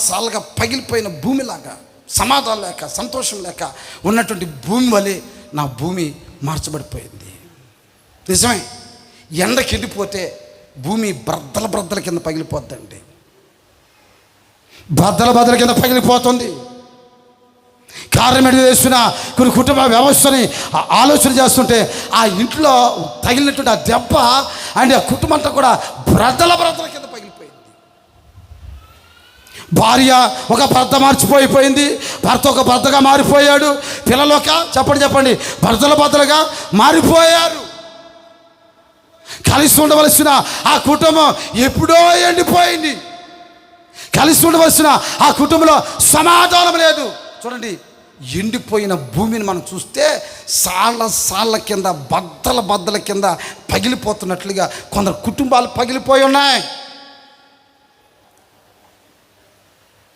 Speaker 2: సాలగా పగిలిపోయిన భూమిలాగా, సమాధానం లేక, సంతోషం లేక ఉన్నటువంటి భూమి వలె నా భూమి మార్చబడిపోయింది. నిజమే, ఎండకి ఎండిపోతే భూమి బ్రద్దల కింద పగిలిపోద్దండి, బద్దల కింద పగిలిపోతుంది. కారణం ఏంటి చేసిన కొన్ని కుటుంబ వ్యవస్థని ఆలోచన చేస్తుంటే ఆ ఇంట్లో తగిలినటువంటి ఆ దెబ్బ అండ్ ఆ కుటుంబం అంతా కూడా బ్రద్దల కింద పగిలిపోయింది. భార్య ఒక భర్త మార్చిపోయిపోయింది, భర్త ఒక భర్తగా మారిపోయాడు, పిల్లలు ఒక చెప్పండి బద్దలుగా మారిపోయారు. కలిసి ఉండవలసిన ఆ కుటుంబం ఎప్పుడో ఎండిపోయింది, కలిసి ఉండవలసిన ఆ కుటుంబంలో సమాధానం లేదు. చూడండి, ఎండిపోయిన భూమిని మనం చూస్తే సాళ్ళ కింద బద్దల కింద పగిలిపోతున్నట్లుగా కొందరు కుటుంబాలు పగిలిపోయి ఉన్నాయి.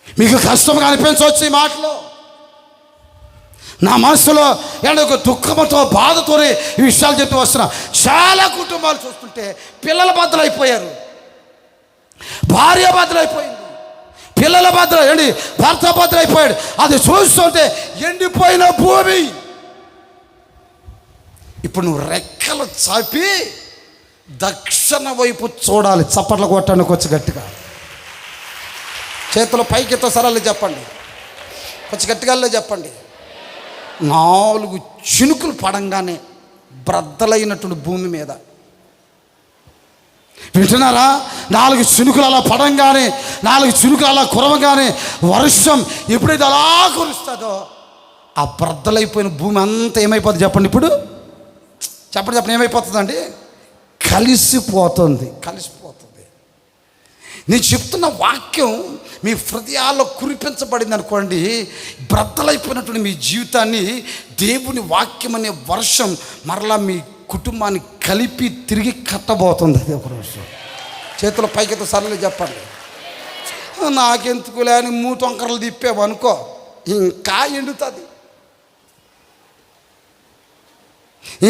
Speaker 2: మీకు కష్టంగా అనిపించవచ్చు ఈ మాటలో, నా మనసులో ఒక దుఃఖంతో బాధతోనే ఈ విషయాలు చెప్తూ వస్తున్నా. చాలా కుటుంబాలు చూస్తుంటే పిల్లల బద్దలైపోయారు, భార్య బద్దలైపోయింది, పిల్లల బద్దలు భర్త బద్దలైపోయాడు. అది చూస్తుంటే ఎండిపోయిన భూమి. ఇప్పుడు నువ్వు రెక్కలు చాపి దక్షిణ వైపు చూడాలి. చప్పట్లు కొట్టండి కొంచెం గట్టిగా, చేతులు పైకి ఎత్తో సరాలు చెప్పండి, కొంచెం గట్టిగా చెప్పండి.
Speaker 1: 4 చినుకులు పడంగానే బ్రద్దలైనటువంటి భూమి మీద, వింటున్నారా? 4 చినుకులు అలా పడంగానే, 4 చినుకులు అలా కురవగానే వర్షం ఎప్పుడైతే అలా కురుస్తుందో ఆ బ్రద్దలైపోయిన భూమి అంతా ఏమైపోతుంది చెప్పండి? ఇప్పుడు చెప్పండి ఏమైపోతుందండి? కలిసిపోతుంది. నేను చెప్తున్న వాక్యం మీ హృదయాల్లో కురిపించబడింది అనుకోండి, బ్రద్దలైపోయినటువంటి మీ జీవితాన్ని దేవుని వాక్యం అనే వర్షం మరలా మీ కుటుంబాన్ని కలిపి తిరిగి కట్టబోతుంది. అది ఒక రోజు చేతుల పైకితో సర్లే చెప్పండి. నాకెందుకులే అని 3 వంకరలు తిప్పావు అనుకో, ఇంకా ఎండుతుంది,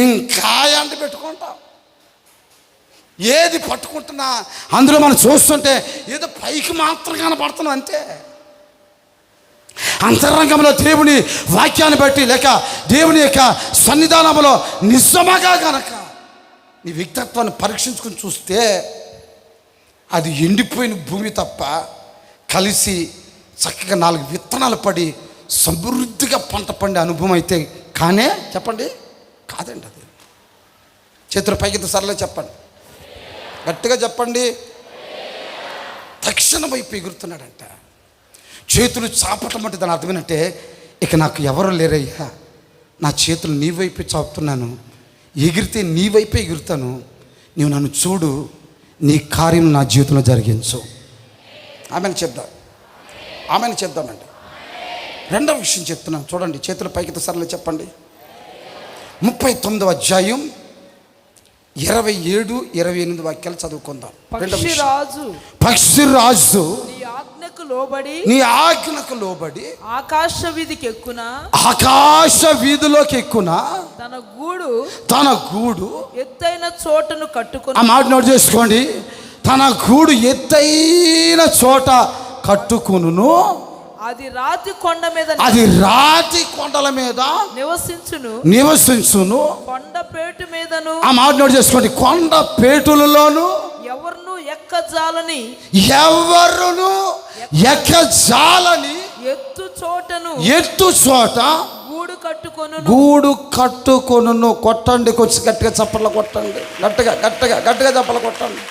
Speaker 1: ఇంకా ఎండ పెట్టుకుంటాం. ఏది పట్టుకుంటున్నా అందులో మనం చూస్తుంటే ఏదో పైకి మాత్రం కనపడుతున్నాం అంతే. అంతరంగంలో దేవుని వాక్యాన్ని బట్టి లేక దేవుని యొక్క సన్నిధానంలో నిజమగా గనక నీ వ్యక్తిత్వాన్ని పరీక్షించుకుని చూస్తే అది ఎండిపోయిన భూమి తప్ప కలిసి చక్కగా 4 విత్తనాలు పడి సమృద్ధిగా పంట పండే అనుభవం అయితే కానే చెప్పండి కాదండి. అది చేతుల పైకి సరళ చెప్పండి, గట్టిగా చెప్పండి. తక్షణ వైపు ఎగురుతున్నాడంట. చేతులు చాపటం అంటే దాని అర్థమేంటంటే ఇక నాకు ఎవరు లేరయ్యా, నా చేతులు నీ వైపే చాపుతున్నాను, ఎగిరితే నీ వైపే ఎగురుతాను, నీవు నన్ను చూడు, నీ కార్యం నా జీవితంలో జరిగించు. ఆమెను చెప్దామండి. రెండవ విషయం చెప్తున్నాను చూడండి, చేతుల పైకి సరళ చెప్పండి. 39వ అధ్యాయం 27, 28 వాక్యాలు చదువుకుందాం. పక్షిరాజు నీ ఆజ్ఞకు లోబడి
Speaker 3: ఆకాశ
Speaker 1: వీధిలోకి ఎక్కున తన గూడు
Speaker 3: ఎత్తైన చోటను కట్టుకుని,
Speaker 1: ఆ మాట నోట్ చేసుకోండి, తన గూడు ఎత్తైన చోట కట్టుకును,
Speaker 3: అది రాతి కొండల మీద
Speaker 1: నివసించును.
Speaker 3: కొండపేటు మీదను,
Speaker 1: ఆ మాట నోట్ చేసుకోండి, కొండపేటులలోను
Speaker 3: ఎవరును ఎక్కజాలని
Speaker 1: ఎత్తు చోట గూడు కట్టుకొను. కొట్టండి, కొంచెం గట్టిగా చప్పట్లు కొట్టండి, గట్టిగా చప్పట్లు కొట్టండి.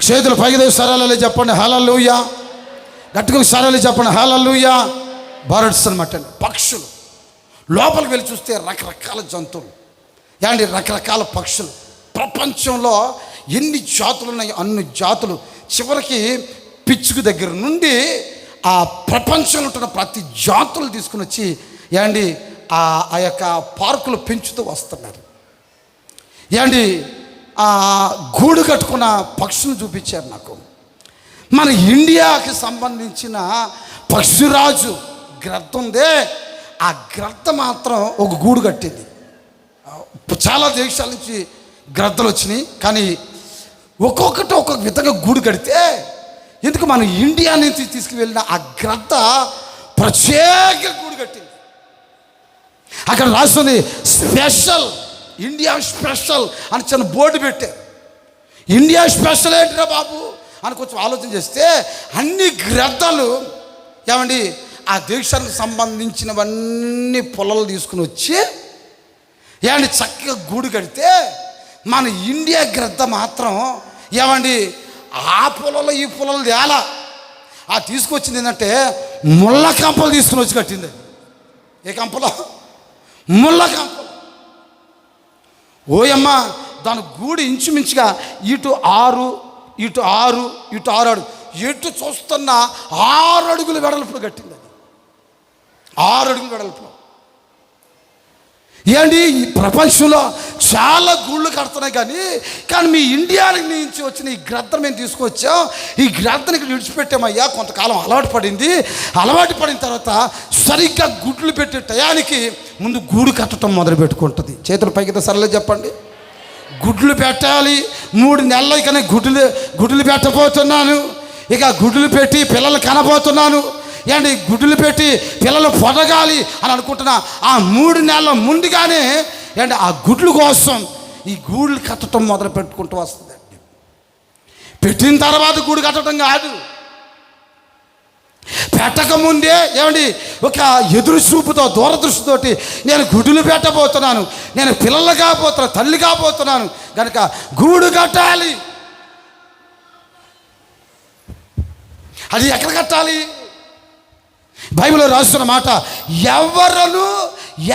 Speaker 1: చేతులు పైకి సరళ చెప్పండి హల్లెలూయా. గట్టిగా సరళ చెప్పండి హల్లెలూయా. బర్డ్స్ అనమాట, పక్షులు. లోపలికి వెళ్ళి చూస్తే రకరకాల జంతువులు, ఏమండి రకరకాల పక్షులు. ప్రపంచంలో ఎన్ని జాతులు ఉన్నాయి అన్ని జాతులు. చివరికి పిచ్చుకు దగ్గర నుండి ఆ ప్రపంచంలో ఉంటున్న ప్రతి జాతులు తీసుకుని వచ్చి ఏమండి ఆ యొక్క పార్కులు పెంచుతూ వస్తున్నారు. ఏమండి ఆ గూడు కట్టుకున్న పక్షులు చూపించారు నాకు. మన ఇండియాకి సంబంధించిన పక్షిరాజు గ్రద్ద ఉందే, ఆ గ్రద్ద మాత్రం ఒక గూడు కట్టింది. చాలా దేశాల నుంచి గ్రద్దలు వచ్చినాయి, కానీ ఒక్కొక్కటి ఒక్కొక్క విధంగా గూడు కడితే ఎందుకు మన ఇండియా నుంచి తీసుకువెళ్ళిన ఆ గ్రద్ద ప్రత్యేక గూడు కట్టింది. అక్కడ రాస్తుంది స్పెషల్, ఇండియా స్పెషల్ అని చిన్న బోర్డు పెట్టారు. ఇండియా స్పెషల్ ఏంటిరా బాబు అని కొంచెం ఆలోచన చేస్తే అన్ని గ్రద్దలు ఏమండి ఆ దేశానికి సంబంధించినవన్నీ పొలాలు తీసుకుని వచ్చి ఏమండి చక్కగా గూడు కడితే మన ఇండియా గ్రద్ద మాత్రం ఏమండి ఆ పొలంలో ఈ పొలాలు తేలా, ఆ తీసుకొచ్చింది ఏంటంటే ముళ్ళ కంపలు తీసుకుని వచ్చి కట్టింది. ఏ కంపలో? ముళ్ళ కంపలు. ఓయమ్మ, దాని గూడు ఇంచుమించుగా ఇటు 6 అడుగు, ఎటు చూస్తున్న 6 అడుగుల వెడల్పులో కట్టింది. అది 6 అడుగుల వెడల్పులో. ఏంటి ఈ ప్రపంచంలో చాలా గూళ్ళు కడుతున్నాయి, కానీ మీ ఇండియా నుంచి వచ్చిన ఈ గ్రద్దను మేము తీసుకొచ్చాం. ఈ గ్రద్దను ఇక్కడ విడిచిపెట్టామయ్యా. కొంతకాలం అలవాటు పడిన తర్వాత సరిగ్గా గుడ్లు పెట్టే టయానికి ముందు గూడు కట్టడం మొదలు పెట్టుకుంటుంది. చేతుల పైకి సరళ చెప్పండి. గుడ్లు పెట్టాలి, 3 నెలలు ఇకనే గుడ్లు పెట్టబోతున్నాను, ఇక గుడ్లు పెట్టి పిల్లలు కనబోతున్నాను. ఏంటి గుడ్లు పెట్టి పిల్లలు పొదగాలి అని అనుకుంటున్నా. ఆ 3 నెలల ముందుగానే ఏంటి ఆ గుడ్ల కోసం ఈ గూళ్ళు కట్టడం మొదలు పెట్టుకుంటూ వస్తుందండి. పెట్టిన తర్వాత గూడు కట్టడం కాదు,
Speaker 2: పెట్టకముందే ఏమండి ఒక ఎదురు చూపుతో దూరదృష్టితోటి నేను గుడులు పెట్టబోతున్నాను, నేను పిల్లలు కాబోతున్నాను, తల్లి కాబోతున్నాను కనుక గూడు కట్టాలి. అది ఎక్కడ కట్టాలి? బైబిల్లో రాస్తున్న మాట, ఎవరను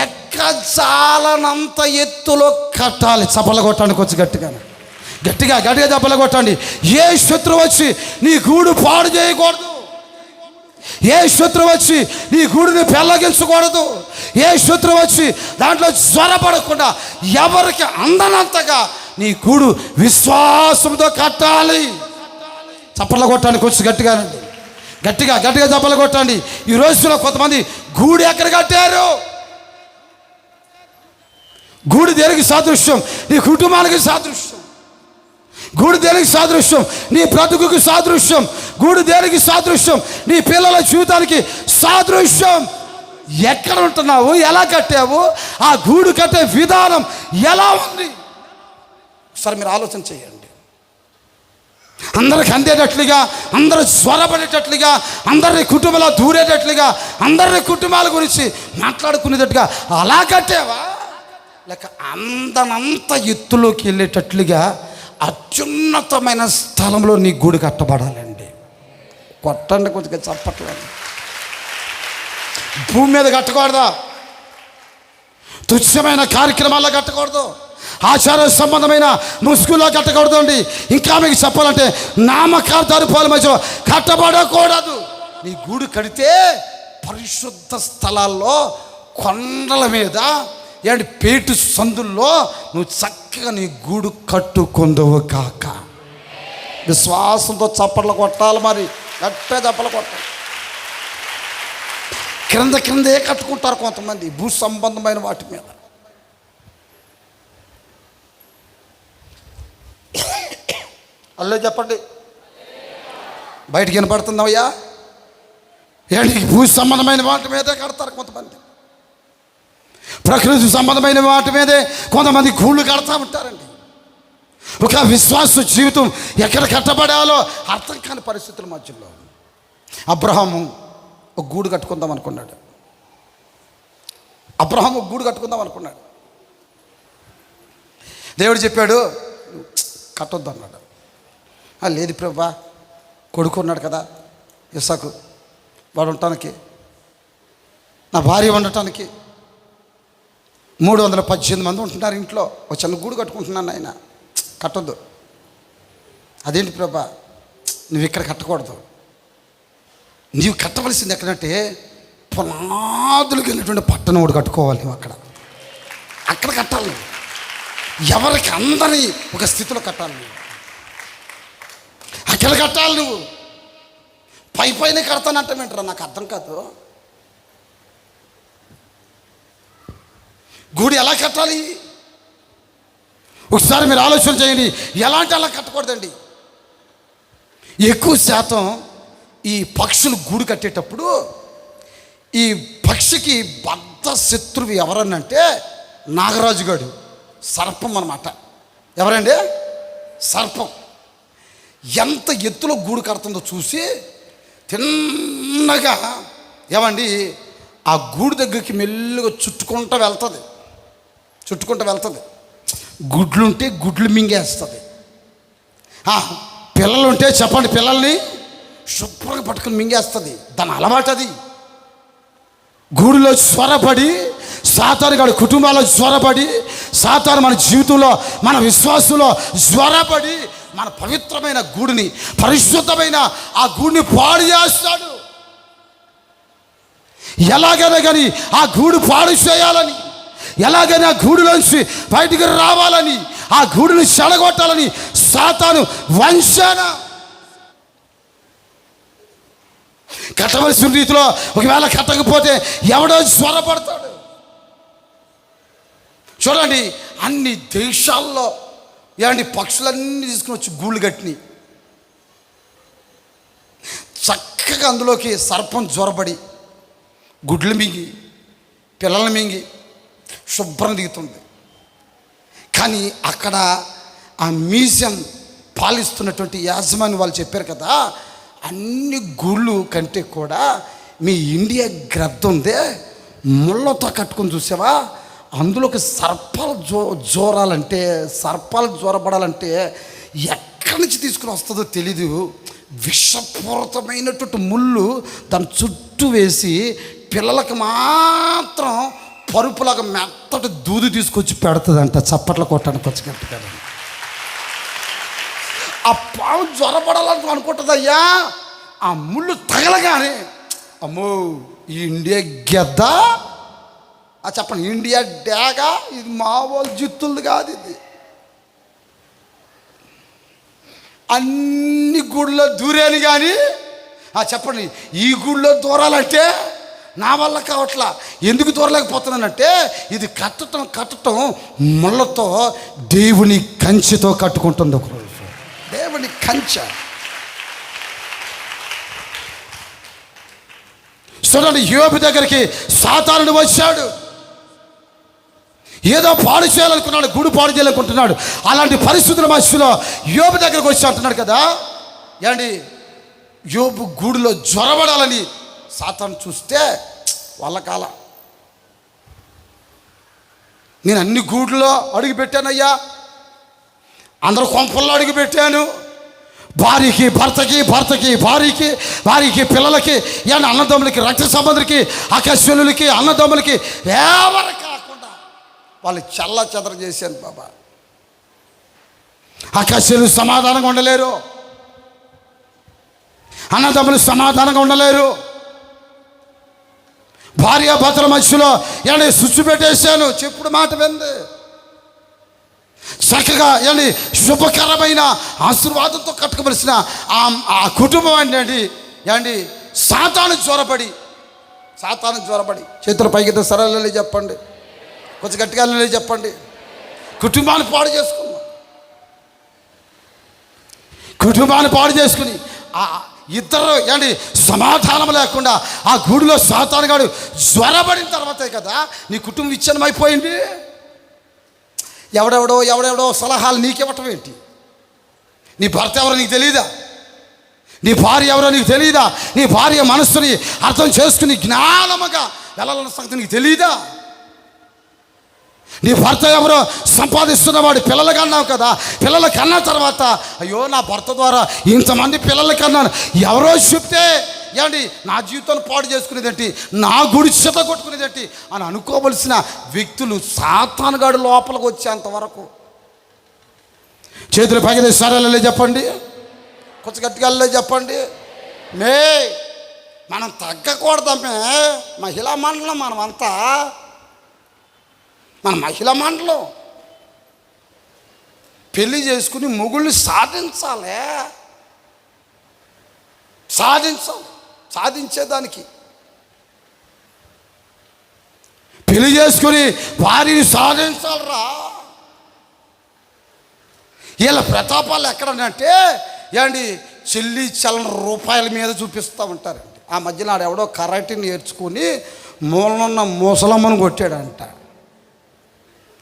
Speaker 2: ఎక్కజాలనంత ఎత్తులో కట్టాలి. చప్పలు కొట్టండి కొంచెం గట్టిగా గట్టిగా గట్టిగా చప్పలు కొట్టండి. ఏ శత్రువు వచ్చి నీ గూడు పాడు చేయకూడదు, ఏ శత్రువు వచ్చి నీ గూడుని పెళ్ళగించకూడదు, ఏ శత్రువు వచ్చి దాంట్లో జ్వరపడకుండా ఎవరికి అందనంతగా నీ గూడు విశ్వాసంతో కట్టాలి. చప్పలు కొట్టండి కొంచెం గట్టిగానండి, గట్టిగా గట్టిగా చప్పలు కొట్టండి. ఈ రోజులో కొంతమంది గూడు ఎక్కడ కట్టారు? గూడు దేనికి సాదృశ్యం? నీ కుటుంబానికి సాదృశ్యం. గూడు దేనికి సాదృశ్యం? నీ బ్రతుకుకి సాదృశ్యం. గూడు దేనికి సాదృశ్యం? నీ పిల్లల జీవితానికి సాదృశ్యం. ఎక్కడ ఉంటున్నావు? ఎలా కట్టావు? ఆ గూడు కట్టే విధానం ఎలా ఉంది? ఒకసారి మీరు ఆలోచన చేయండి. అందరికి అందేటట్లుగా, అందరూ జ్వరపడేటట్లుగా, అందరినీ కుటుంబంలో దూరేటట్లుగా, అందరినీ కుటుంబాల గురించి మాట్లాడుకునేటట్టుగా అలా కట్టేవా? లేక అందనంత ఎత్తులోకి వెళ్ళేటట్లుగా అత్యున్నతమైన స్థలంలో నీ గూడు కట్టబడాలండి. కొట్టండి కొద్దిగా చప్పట్లేదు. భూమి మీద కట్టకూడదా? తుచ్చమైన కార్యక్రమాల్లో కట్టకూడదు, ఆచార సంబంధమైన ముసుగులో కట్టకూడదు అండి. ఇంకా మీకు చెప్పాలంటే నామకార్థాలు మధ్య కట్టబడకూడదు. నీ గూడు కడితే పరిశుద్ధ స్థలాల్లో, కొండల మీద, ఏంటి పేటు సందుల్లో నువ్వు చక్కగా నీ గూడు కట్టుకుందువు కాక. విశ్వాసంతో చప్పట్లు కొట్టాలి. మరి గట్టే చప్పలు కొట్టాలి. క్రిందే కట్టుకుంటారు కొంతమంది భూ సంబంధమైన వాటి మీద. అల్లే చెప్పండి, బయటికి వినపడుతుందయ్యా? ఏంటి భూ సంబంధమైన వాటి మీదే కడతారు కొంతమంది, ప్రకృతి సంబంధమైన వాటి మీదే కొంతమంది గూళ్ళు కడతా ఉంటారండి. ఒక విశ్వాస జీవితం ఎక్కడ కట్టబడాలో అర్థం కాని పరిస్థితుల మధ్యలో అబ్రహాము ఒక గూడు కట్టుకుందాం అనుకున్నాడు. అబ్రహాము ఒక గూడు కట్టుకుందాం అనుకున్నాడు. దేవుడు చెప్పాడు కట్టొద్దు అన్నాడు. లేదు ప్రభా, కొడుకున్నాడు కదా ఇస్సాకు, వాడు ఉండటానికి, నా భార్య ఉండటానికి 318 మంది ఉంటున్నారు ఇంట్లో, ఒక చిన్న గూడు కట్టుకుంటున్నాను ఆయన, కట్టొద్దు. అదేంటి ప్రభా, నువ్వు ఇక్కడ కట్టకూడదు, నీవు కట్టవలసింది ఎక్కడంటే పునాదులకు వెళ్ళినటువంటి పట్టణం ఒకటి కట్టుకోవాలి. నువ్వు అక్కడ కట్టాలి. ఎవరికి అందరి ఒక స్థితిలో కట్టాలి. నువ్వు అక్కడ కట్టాలి. నువ్వు పైన కడతానంటావేంటరా? నాకు అర్థం కాదు. గుడి ఎలా కట్టాలి? ఒకసారి మీరు ఆలోచన చేయండి. ఎలాంటి అలా కట్టకూడదండి. ఎక్కువ శాతం ఈ పక్షులు గూడు కట్టేటప్పుడు ఈ పక్షికి బద్ధ శత్రువు ఎవరన్నంటే నాగరాజుగాడు, సర్పం అన్నమాట. ఎవరండి? సర్పం. ఎంత ఎత్తులో గూడు కడుతుందో చూసి తిన్నగా ఏమండి ఆ గూడు దగ్గరికి మెల్లుగా చుట్టుకుంటూ వెళ్తుంది. గుడ్లుంటే గుడ్లు మింగేస్తుంది. పిల్లలుంటే చెప్పండి, పిల్లల్ని శుభ్రంగా పట్టుకుని మింగేస్తుంది. దాని అలవాటు అది. గూడులో జ్వరపడి సాతానుగాడు కుటుంబాల్లో జ్వరపడి, సాతాను మన జీవితంలో, మన విశ్వాసంలో జ్వరపడి మన పవిత్రమైన గూడుని, పరిశుద్ధమైన ఆ గూడుని పాడు చేస్తాడు. ఎలాగైనా కానీ ఆ గూడు పాడు చేయాలని, ఎలాగైనా గూడులోంచి బయటికి రావాలని, ఆ గూడుని చెడగొట్టాలని సాతాను వంచన. కట్టవలసిన రీతిలో ఒకవేళ కట్టకపోతే ఎవడో జ్వరపడతాడు. చూడండి, అన్ని దేశాల్లో ఏమండి పక్షులన్నీ తీసుకుని వచ్చి గూళ్ళు కట్టినాయి. చక్కగా అందులోకి సర్పం జ్వరపడి గుడ్లు మింగి పిల్లల్ని మింగి శుభ్రం దిగుతుంది. కానీ అక్కడ ఆ మ్యూజియం పాలిస్తున్నటువంటి యాజమాని వాళ్ళు చెప్పారు కదా, అన్ని గుళ్ళు కంటే కూడా
Speaker 1: మీ ఇండియా గ్రద్ద ఉందే ముళ్ళతో కట్టుకొని చూసావా, అందులోకి సర్పాలు జోరబడాలంటే ఎక్కడి నుంచి తీసుకుని వస్తుందో తెలీదు. విషపూరితమైనటువంటి ముళ్ళు దాని చుట్టూ వేసి పిల్లలకి మాత్రం పరుపులాగా మెత్తటి దూది తీసుకొచ్చి పెడుతుందంట. చప్పట్లు కొట్టడానికి వచ్చి గట్టిగా ఆ పాము జ్వరపడాలని అనుకుంటుందయ్యా. ఆ ముళ్ళు తగలగానే అమ్మో ఈ ఇండియా గెద్ద, చెప్పండి ఇండియా డాగా, ఇది మామూలు జిత్తులది కాదు. ఇది అన్ని గుడిలో దూరాను కానీ చెప్పండి ఈ గుడిలో దూరాలంటే నా వల్ల కావట్లా. ఎందుకు దూరలేకపోతున్నానంటే ఇది కట్టడం ముళ్ళతో దేవుని కంచెతో కట్టుకుంటుంది. ఒకరోజు దేవుని కంచె చూడండి, యోబు దగ్గరికి సాతానుడు వచ్చాడు. ఏదో పాడు చేయాలనుకున్నాడు, గుడి పాడు చేయాలనుకుంటున్నాడు. అలాంటి పరిస్థితుల మధ్యలో యోబు దగ్గరకు వచ్చి అంటున్నాడు కదా, ఏమండి యోబు గూడులో జ్వరబడాలని సాతాను చూస్తే వాళ్ళ కాల నేను అన్ని గూడులో అడుగు పెట్టానయ్యా, అందరూ కొంపల్లో అడుగు పెట్టాను. భార్యకి భర్తకి, భర్తకి భార్యకి, భార్యకి పిల్లలకి, అన్నదమ్ములకి, రక్త సంబంధులకి, అకస్వలులకి, అన్నదమ్ములకి ఎవరు కాకుండా వాళ్ళు చల్ల చెదర చేశాను బాబా. అకస్వలు సమాధానంగా ఉండలేరు, అన్నదమ్ములు సమాధానంగా ఉండలేరు. భార్య భర్తల మధ్యలో స్విచ్ పెట్టేశాను, చెప్పుడు మాట వింది. చక్కగా శుభకరమైన ఆశీర్వాదంతో కట్టుకోవలసిన ఆ కుటుంబం సాతాను జ్వరపడి చేతుల పైకి సరళ చెప్పండి, కొంచెం గట్టిగా చెప్పండి. కుటుంబాన్ని పాడు చేసుకుని ఇద్దరు సమాధానం లేకుండా ఆ గూడిలో సాతానుగాడు జ్వరపడిన తర్వాతే కదా నీ కుటుంబం విచ్ఛిన్నం అయిపోయింది. ఎవడెవడో సలహాలు నీకివ్వటం ఏంటి? నీ భర్త ఎవరో నీకు తెలియదా? నీ భార్య ఎవరో నీకు తెలియదా? నీ భార్య మనస్సుని అర్థం చేసుకుని జ్ఞానముగా వెళ్ళాలన్న సంగతి నీకు తెలియదా? నీ భర్త ఎవరో సంపాదిస్తున్నవాడు పిల్లలకి అన్నావు కదా, పిల్లలకి అన్న తర్వాత అయ్యో నా భర్త ద్వారా ఇంతమంది పిల్లలకి అన్నాను, ఎవరో చెప్తే నా జీవితాన్ని పాడు చేసుకునేదేంటి, నా గుడి చెత్త కొట్టుకునేదేంటి అని అనుకోవలసిన వ్యక్తులు సాతానుగాడు లోపలికి వచ్చేంతవరకు చేతులు పైకి సరేలే చెప్పండి, కొంచెం గట్టిగా చెప్పండి. మనం తగ్గకూడదమ్మే. మహిళా మండలం మనమంతా, మన మహిళా మండలం పెళ్లి చేసుకుని మొగుళ్ళని సాధించేదానికి పెళ్లి చేసుకుని వారిని సాధించాలరా. వీళ్ళ ప్రతాపాలు ఎక్కడనంటే చెల్లి చల్లని రూపాయల మీద చూపిస్తూ ఉంటారండి. ఆ మధ్యన ఎవడో కరాటే నేర్చుకుని మూలనున్న ముసలమ్మను కొట్టాడంట.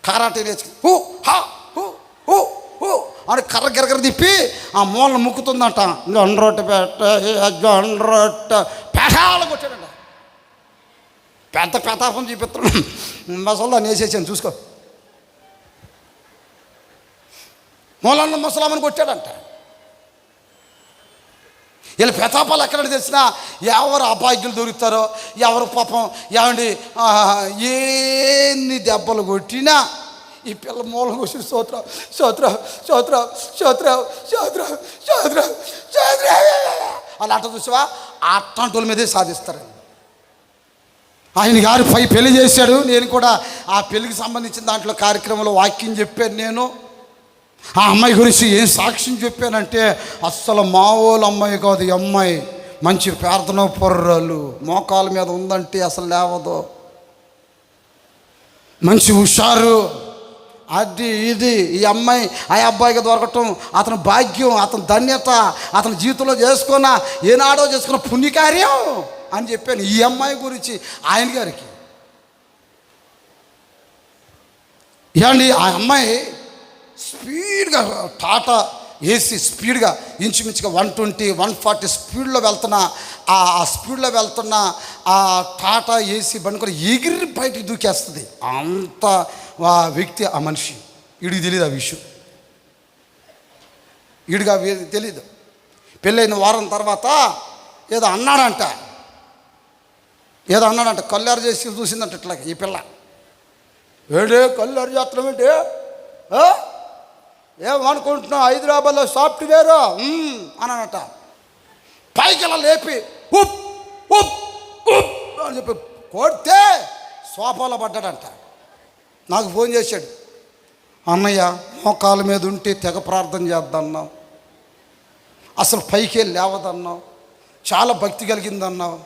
Speaker 1: కరాటే నేర్చుకుని అని కర్ర గిరగర తిప్పి ఆ మూలను ముక్కుతుందంట. జొండ్రొట్ట పేటాలు కొట్టాడంట. పెద్ద ప్రతాపం చూపిస్తున్నాడు. ముసల్దాన్ని వేసేసాను చూసుకో. మూలన్న ముసలమ్మని కొట్టాడంట. వీళ్ళ ప్రతాపాలు ఎక్కడ తెలిసినా ఎవరు అభాగ్యులు దొరుకుతారో, ఎవరు పాపం ఎన్ని దెబ్బలు కొట్టినా ఈ పిల్ల మూలం వచ్చి స్తోత్రం స్తోత్రం స్తోత్రం స్తోత్రం స్తోత్రం స్తోత్రం స్తోత్రం అలా అట్ట చూసావా, అట్లాంటి మీదే సాధిస్తారండి. ఆయన గారు పెళ్లి చేశాడు. నేను కూడా ఆ పెళ్లికి సంబంధించిన దాంట్లో కార్యక్రమంలో వాక్యం చెప్పాను. నేను ఆ అమ్మాయి గురించి ఏం సాక్ష్యం చెప్పానంటే అస్సలు మామూలు అమ్మాయి కాదు. ఈ అమ్మాయి మంచి ప్రార్థన పొర్రాలు, మోకాల మీద ఉందంటే అసలు లేవదు, మంచి హుషారు, అది ఇది. ఈ అమ్మాయి ఆ అబ్బాయికి దొరకటం అతని భాగ్యం, అతని ధన్యత, అతని జీవితంలో ఏనాడో చేసుకున్న పుణ్యకార్యం అని చెప్పాను ఈ అమ్మాయి గురించి ఆయన గారికి. ఆ అమ్మాయి స్పీడ్గా టాటా ఏసీ స్పీడ్గా ఇంచుమించుగా 120, 140 స్పీడ్లో వెళ్తున్నా, ఆ స్పీడ్లో వెళ్తున్న ఆ టాటా ఏసీ బండి కూడా ఎగిరి బయటికి దూకేస్తుంది. అంత వ్యక్తి ఆ మనిషి. వీడికి తెలియదు ఆ విషయం, వీడిగా తెలీదు. పెళ్ళైన వారం తర్వాత ఏదో అన్నాడంట, కళ్ళారు చేసి చూసిందంట ఇట్లా ఈ పిల్ల. ఏడే కళ్ళారు చేస్తున్నాం ఏంటి, ఏమనుకుంటున్నావు, హైదరాబాద్లో సాఫ్ట్వేరు అనంట. పైకి ఇలా లేపి ఉప్ ఉప్ ఉప్ అని చెప్పి కొడితే సోఫాలో పడ్డాడంట. నాకు ఫోన్ చేశాడు, అన్నయ్య మోకాళ్ళ మీద ఉంటే తెగ ప్రార్థన చేద్దన్నావు, అసలు పైకే లేవదన్నావు, చాలా భక్తి కలిగిందన్నావు.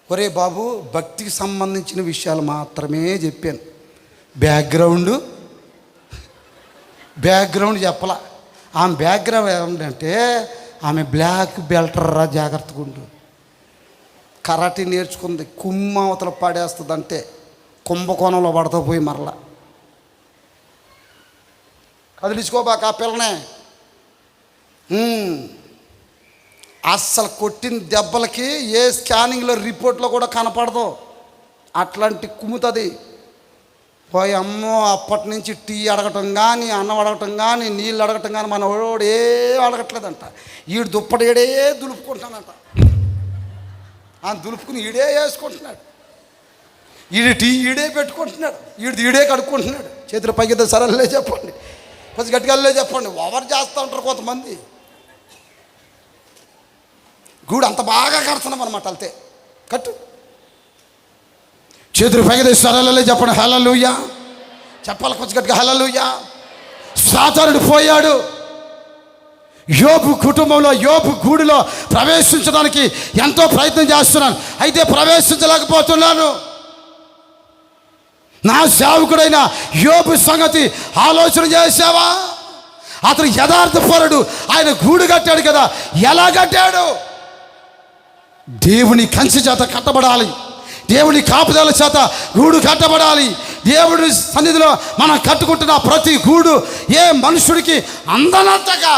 Speaker 1: ఒరే బాబు, భక్తికి సంబంధించిన విషయాలు మాత్రమే చెప్పాను, బ్యాక్గ్రౌండ్ చెప్పలా. ఆమె బ్యాక్గ్రౌండ్ ఏమిటంటే ఆమె బ్లాక్ బెల్టర్రా, జాగ్రత్తగా ఉండు. కరాటే నేర్చుకుంది, అవతల పాడేస్తుంది, అంటే కుంభకోణంలో పడతా పోయి మరలా. కదిలించుకోబాక ఆ పిల్లనే. అస్సలు కొట్టిన దెబ్బలకి ఏ స్కానింగ్లో రిపోర్ట్లో కూడా కనపడదు, అట్లాంటి కుమ్ముతుంది. పోయి అమ్మో, అప్పటి నుంచి టీ అడగటం కానీ, అన్నం అడగటం కానీ, నీళ్ళు అడగటం కానీ మన వాడు ఏం అడగట్లేదంట. ఈడు దుప్పటి ఈడే దులుపుకుంటానంట, దులుపుకుని ఈడే వేసుకుంటున్నాడు, ఈడు టీ ఈడే పెట్టుకుంటున్నాడు, ఈడే కడుక్కుంటున్నాడు. చేతులు పైకి సరలే చెప్పండి, కొంచెం గట్టిగా చెప్పండి. ఓవర్ చేస్తూ ఉంటారు కొంతమంది. గూడు అంత బాగా కడుతున్నాం అనమాట. వెళ్తే కట్టు, చేతులు పైకి సరలే చెప్పండి. హల్లెలూయా చెప్పాలి కొంచెం గట్టిగా, హల్లెలూయా. సాతానుడు పోయాడు. యోబు కుటుంబంలో, యోబు గూడులో ప్రవేశించడానికి ఎంతో ప్రయత్నం చేస్తున్నాను, అయితే ప్రవేశించలేకపోతున్నాను. నా సేవకుడైన యోబు సంగతి ఆలోచన చేసావా? అతను యథార్థపరుడు, ఆయన గూడు కట్టాడు కదా. ఎలా కట్టాడు? దేవుని కంచె చేత కట్టబడాలి, దేవుని కాపుదల చేత గూడు కట్టబడాలి. దేవుడి సన్నిధిలో మనం కట్టుకుంటున్న ప్రతి గూడు ఏ మనుషుడికి అందనంతగా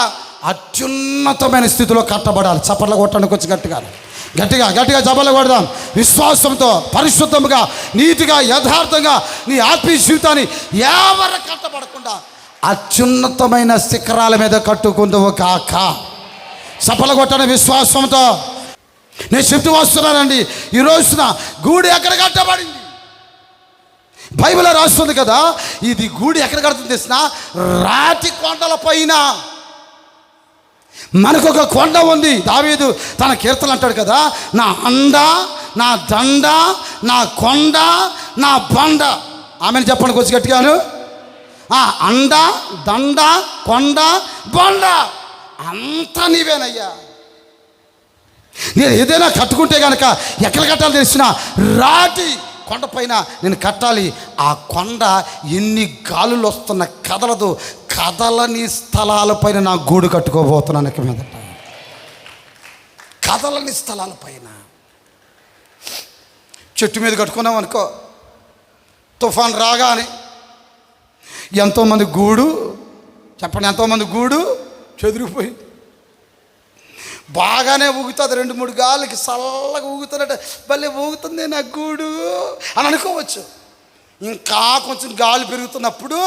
Speaker 1: అత్యున్నతమైన స్థితిలో కట్టబడాలి. చప్పట్ల కొట్టడానికి వచ్చి గట్టిగా జబలు కొడదాం. విశ్వాసంతో, పరిశుద్ధంగా, నీతిగా, యథార్థంగా నీ ఆత్మీయ జీవితాన్ని ఎవరు కట్టబడకుండా అత్యున్నతమైన శిఖరాల మీద కట్టుకుందువు కాక. చప్పలు కొట్టని విశ్వాసంతో నేను చెప్తూ వస్తున్నానండి. ఈ రోజున గూడు ఎక్కడ కట్టబడింది? బైబిల్లో రాస్తుంది కదా, ఇది గూడు ఎక్కడ కడుతుంది తెలిసిన? రాతి కొండల పైన. మనకు ఒక కొండ ఉంది. దావీదు తన కీర్తనలు అంటాడు కదా, నా అండ, నా దండ, నా కొండ, నా బండ. ఆమెను చెప్పండి కొంచెం గట్టిగాను. అండ, దండ, కొండ, బండ అంతా నీవేనయ్యా. నేను ఏదైనా కట్టుకుంటే కనుక ఎక్కడ కట్టాలి తెలిసిన? రాతి కొండపైన నేను కట్టాలి. ఆ కొండ ఎన్ని గాలులు వస్తున్న కదలదు. కదలని స్థలాలపైన నా గూడు కట్టుకోబోతున్నాను. ఇక మీదట కదలని స్థలాలపైన. చెట్టు మీద కట్టుకున్నాం అనుకో, తుఫాన్ రాగానే ఎంతోమంది గూడు, చెప్పండి, ఎంతోమంది గూడు చెదిరిపోయింది. బాగానే ఊగుతుంది, 2-3 గాలికి చల్లగా ఊగుతున్నట్టు భలే ఊగుతుంది నా గూడు అని అనుకోవచ్చు. ఇంకా కొంచెం గాలి పెరుగుతున్నప్పుడు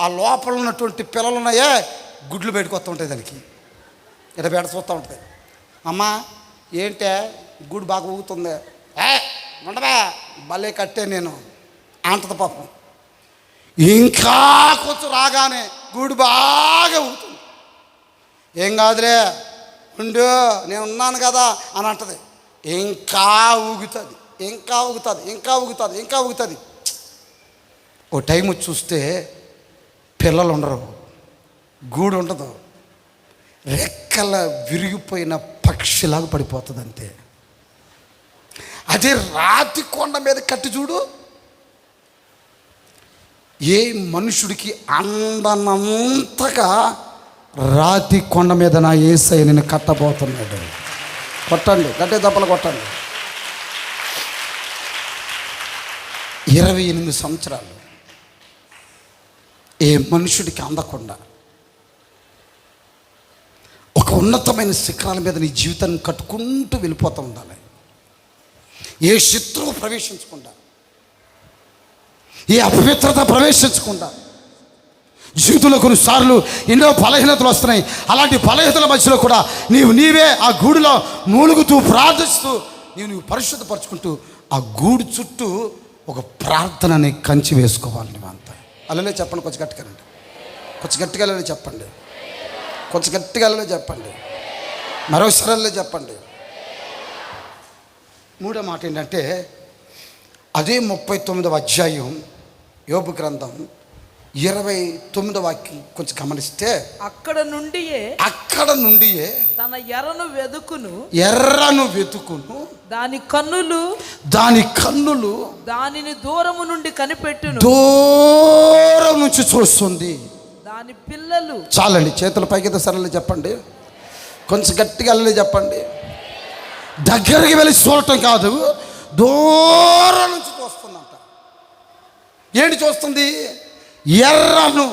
Speaker 1: ఆ లోపల ఉన్నటువంటి పిల్లలు ఉన్నాయే, గుడ్లు బయటకు వస్తూ ఉంటాయి. దానికి ఇట బయట చూస్తూ ఉంటుంది. అమ్మా ఏంటే గూడు బాగా ఊగుతుంది, ఉండవా భలే కట్టే నేను అంటది పాపం. ఇంకా కొంచెం రాగానే గూడు బాగా ఊగుతుంది. ఏం కాదులే ఉండు, నేను ఉన్నాను కదా అని అంటది. ఇంకా ఊగుతుంది, ఇంకా ఊగుతుంది, ఇంకా ఊగుతుంది, ఇంకా ఊగుతుంది. ఓ టైం చూస్తే పిల్లలు ఉండరు, గూడు ఉండదు, రెక్కల విరిగిపోయిన పక్షిలాగా పడిపోతుంది అంతే. అదే రాతి కొండ మీద కట్టి చూడు, ఏ మనుషుడికి అందనంతగా రాతి కొండ మీద నా యేసయ్య నేను కట్టబోతున్నాడు. కొట్టండి, గట్టే దెబ్బలు కొట్టండి. 28 సంవత్సరాలు ఏ మనుషుడికి అందకుండా ఉన్నతమైన శిఖరాల మీద నీ జీవితాన్ని కట్టుకుంటూ వెళ్ళిపోతూ ఉండాలి. ఏ శత్రువు ప్రవేశించకుండా, ఏ అపవిత్రత ప్రవేశించకుండా. జీవితంలో కొన్నిసార్లు ఎన్నో బలహీనతలు వస్తున్నాయి. అలాంటి బలహీనతల మధ్యలో కూడా నీవే ఆ గూడులో మూలుగుతూ ప్రార్థిస్తూ నీవు పరిశుద్ధపరచుకుంటూ ఆ గూడు చుట్టూ ఒక ప్రార్థనని కంచి వేసుకోవాలి. నువ్వంతా అలానే చెప్పండి. కొంచెం గట్టిగానండి, కొంచెం గట్టిగా అలానే చెప్పండి, కొంచెం గట్టిగా అలానే చెప్పండి, మరోసారి అలానే చెప్పండి. మూడో మాట ఏంటంటే, అదే 39వ అధ్యాయం యోబు గ్రంథం 29వ వాక్యం కొంచెం గమనిస్తే, అక్కడ నుండియే
Speaker 3: తన ఎర్రను
Speaker 1: వెతుకును
Speaker 3: దాని కన్నులు దానిని దూరము నుండి కనిపెట్టును.
Speaker 1: దూరం నుంచి చూస్తుంది
Speaker 3: దాని పిల్లలు.
Speaker 1: చాలండి, చేతుల పైకి సరళ చెప్పండి, కొంచెం గట్టిగా వెళ్ళి చెప్పండి. దగ్గరికి వెళ్ళి చూడటం కాదు, దూరం నుంచి చూస్తుందంట. ఏంటి చూస్తుంది? ఎర్రను.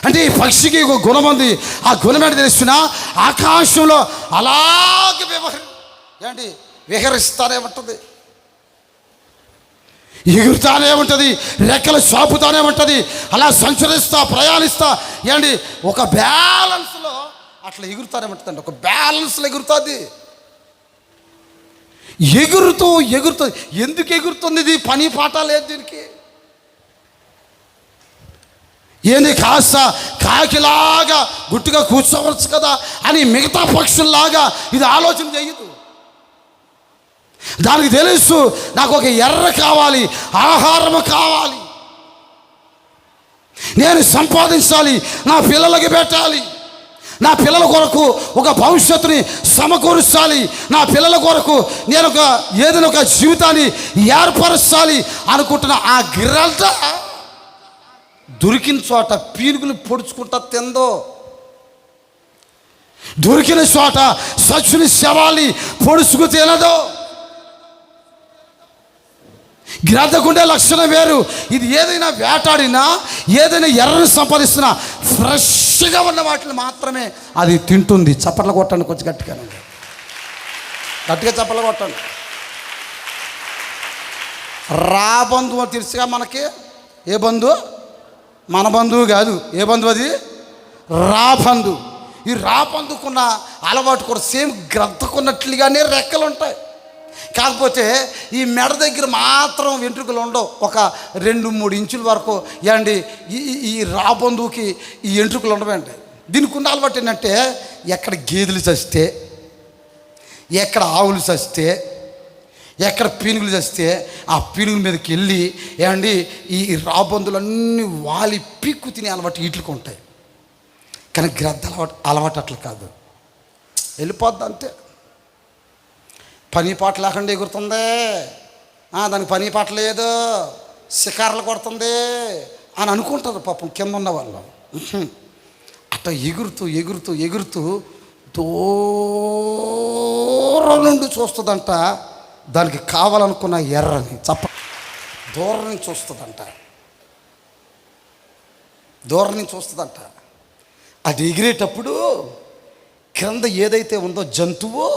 Speaker 1: అంటే ఈ పక్షికి ఒక గుణం ఉంది. ఆ గుణం ఏంటి తెలిసిన? ఆకాశంలో అలాగే విహరిస్తానే ఉంటుంది, ఎగురుతానే ఉంటుంది, రెక్కలు చాపుతానే ఉంటుంది, అలా సంచరిస్తా ప్రయాణిస్తా ఒక బ్యాలెన్స్లో అట్లా ఎగురుతానే ఉంటుందండి. ఒక బ్యాలెన్స్లో ఎగురుతుంది. ఎగురుతుంది. ఎందుకు ఎగురుతుంది? ఇది పని పాట లేదు దీనికి. ఏంది కాస్త కాకిలాగా గుట్టుగా కూర్చోవచ్చు కదా అని మిగతా పక్షుల్లాగా ఇది ఆలోచన చేయదు. దానికి తెలుసు, నాకు ఒక ఎర్ర కావాలి, ఆహారము కావాలి, నేను సంపాదించాలి, నా పిల్లలకి పెట్టాలి, నా పిల్లల కొరకు ఒక భవిష్యత్తుని సమకూర్చాలి, నా పిల్లల కొరకు నేను ఏదైనా ఒక జీవితాన్ని ఏర్పరచాలి అనుకుంటున్న ఆ గిరంట దొరికిన చోట పీనుగులు పొడుచుకుంటా తిందో, దొరికిన చోట సచ్చుని శవాల్ని పొడుచుకు తినదో. గ్రద్దకుండే లక్షణం వేరు. ఇది ఏదైనా వేటాడినా, ఏదైనా ఎర్రని సంపాదిస్తున్నా ఫ్రెష్గా ఉన్న వాటిని మాత్రమే అది తింటుంది. చప్పట్లు కొట్టండి, కొంచెం గట్టిగా చప్పట్లు కొట్టండి. రా బంధువు తెలుసుగా మనకి. ఏ బంధువు? మన బంధువు కాదు. ఏ బంధువు అది? రా బంధువు. ఈ రా బంధుకున్న అలవాటు కూడా సేమ్ గ్రద్దకున్నట్లుగానే రెక్కలు ఉంటాయి. కాకపోతే ఈ మెడ దగ్గర మాత్రం వెంట్రుకలు ఉండవు. ఒక 2-3 ఇంచుల వరకు ఈ రాబందువుకి ఈ వెంట్రుకలు ఉండవండి. దీనికి ఉన్న అలవాటు ఏంటంటే, ఎక్కడ గేదెలు చస్తే, ఎక్కడ ఆవులు చస్తే, ఎక్కడ పీనుగులు చస్తే ఆ పీనుగుల మీదకి వెళ్ళి ఈ రాబందులన్నీ వాలి పీక్కు తినే అలవాటు వీటికి ఉంటాయి. కానీ గ్రద్ద అలవాటు అట్లా కాదు, వెళ్ళిపోద్ది అంతే. పని పాట లేకుండా ఎగురుతుంది, దానికి పని పాట లేదు, షికార్లు కొడుతుంది అని అనుకుంటారు పాపం కింద ఉన్న వాళ్ళు. అట్లా ఎగురుతూ దూరం నుండి చూస్తుందంట. దానికి కావాలనుకున్న ఎర్రని దూరం నుంచి చూస్తుందంట. అది ఎగిరేటప్పుడు క్రింద ఏదైతే ఉందో జంతువు,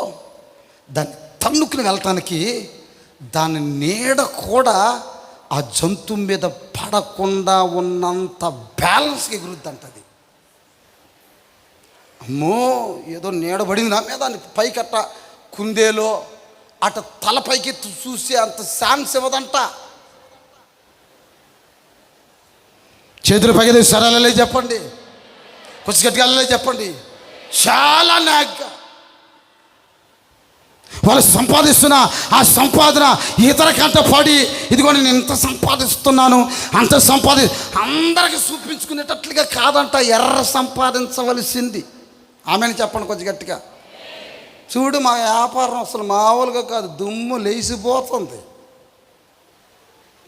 Speaker 1: దాన్ని తన్నుకుని వెళ్ళటానికి దాని నీడ కూడా ఆ జంతువు మీద పడకుండా ఉన్నంత బ్యాలెన్స్గా ఎగురుద్దంట. అది అమ్మో ఏదో నీడ పడింది నా మీద, దాన్ని పైకట్ట కుందేలో అట తల పైకి చూసి అంత ఛాన్స్ ఇవ్వదంట. చేతులు పైకి సరళలే చెప్పండి, కొంచెం గట్టిగా చెప్పండి. చాలా నాగ్గా వాళ్ళు సంపాదిస్తున్న ఆ సంపాదన ఇతర కంట పడి, ఇదిగో నేను ఇంత సంపాదిస్తున్నాను, అంత అందరికి చూపించుకునేటట్లుగా కాదంట ఎర్ర సంపాదించవలసింది. ఆమెను చెప్పండి కొంచెం గట్టిగా. చూడు, మా వ్యాపారం అసలు మామూలుగా కాదు, దుమ్ము లేచిపోతుంది.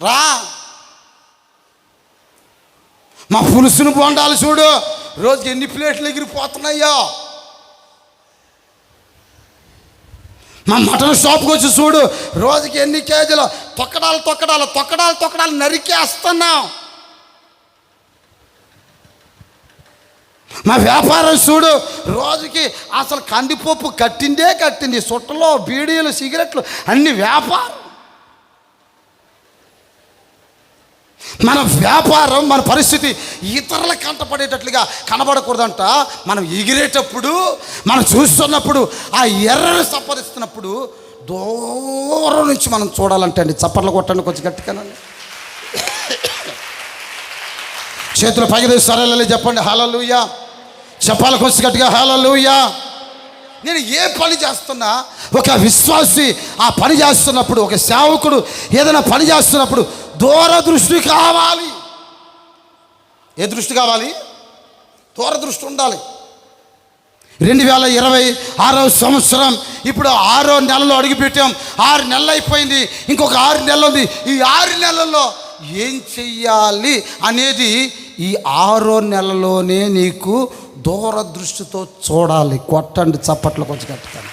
Speaker 1: రా, మా పులుసును బొండాలు చూడు, రోజుకి ఎన్ని ప్లేట్లు ఎగిరిపోతున్నాయో. మా మటన్ షాప్కి వచ్చి చూడు, రోజుకి ఎన్ని కేజీలు తొక్కడాలు నరికేస్తున్నాం.
Speaker 2: మా వ్యాపారం చూడు, రోజుకి అసలు కందిపప్పు కట్టింది, సుట్టలో బీడీలు సిగరెట్లు అన్ని వ్యాపారం. మన వ్యాపారం, మన పరిస్థితి ఇతరుల కంటపడేటట్లుగా కనబడకూడదంట. మనం ఎగిరేటప్పుడు, మనం చూస్తున్నప్పుడు, ఆ ఎర్రను సంపాదిస్తున్నప్పుడు దూరం నుంచి మనం చూడాలంటే అండి. చప్పట్లు కొట్టండి కొంచెం గట్టిగానండి. చేతులు పైకి తీసి సరేలే చెప్పండి హల్లెలూయా. చెప్పాలి కొంచెం గట్టిగా హల్లెలూయా. నేను ఏ పని చేస్తున్నా, ఒక విశ్వాసి ఆ పని చేస్తున్నప్పుడు, ఒక సేవకుడు ఏదైనా పని చేస్తున్నప్పుడు దూరదృష్టి కావాలి. ఏ దృష్టి కావాలి? దూరదృష్టి ఉండాలి. 2026వ సంవత్సరం ఇప్పుడు 6వ నెలలో అడుగుపెట్టాం. 6 నెలలు అయిపోయింది, ఇంకొక 6 నెలలు ఉంది. ఈ 6 నెలల్లో ఏం చెయ్యాలి అనేది ఈ 6వ నెలలోనే నీకు దూరదృష్టితో చూడాలి. కొట్టండి చప్పట్లు కొంచెం కట్టుతాను.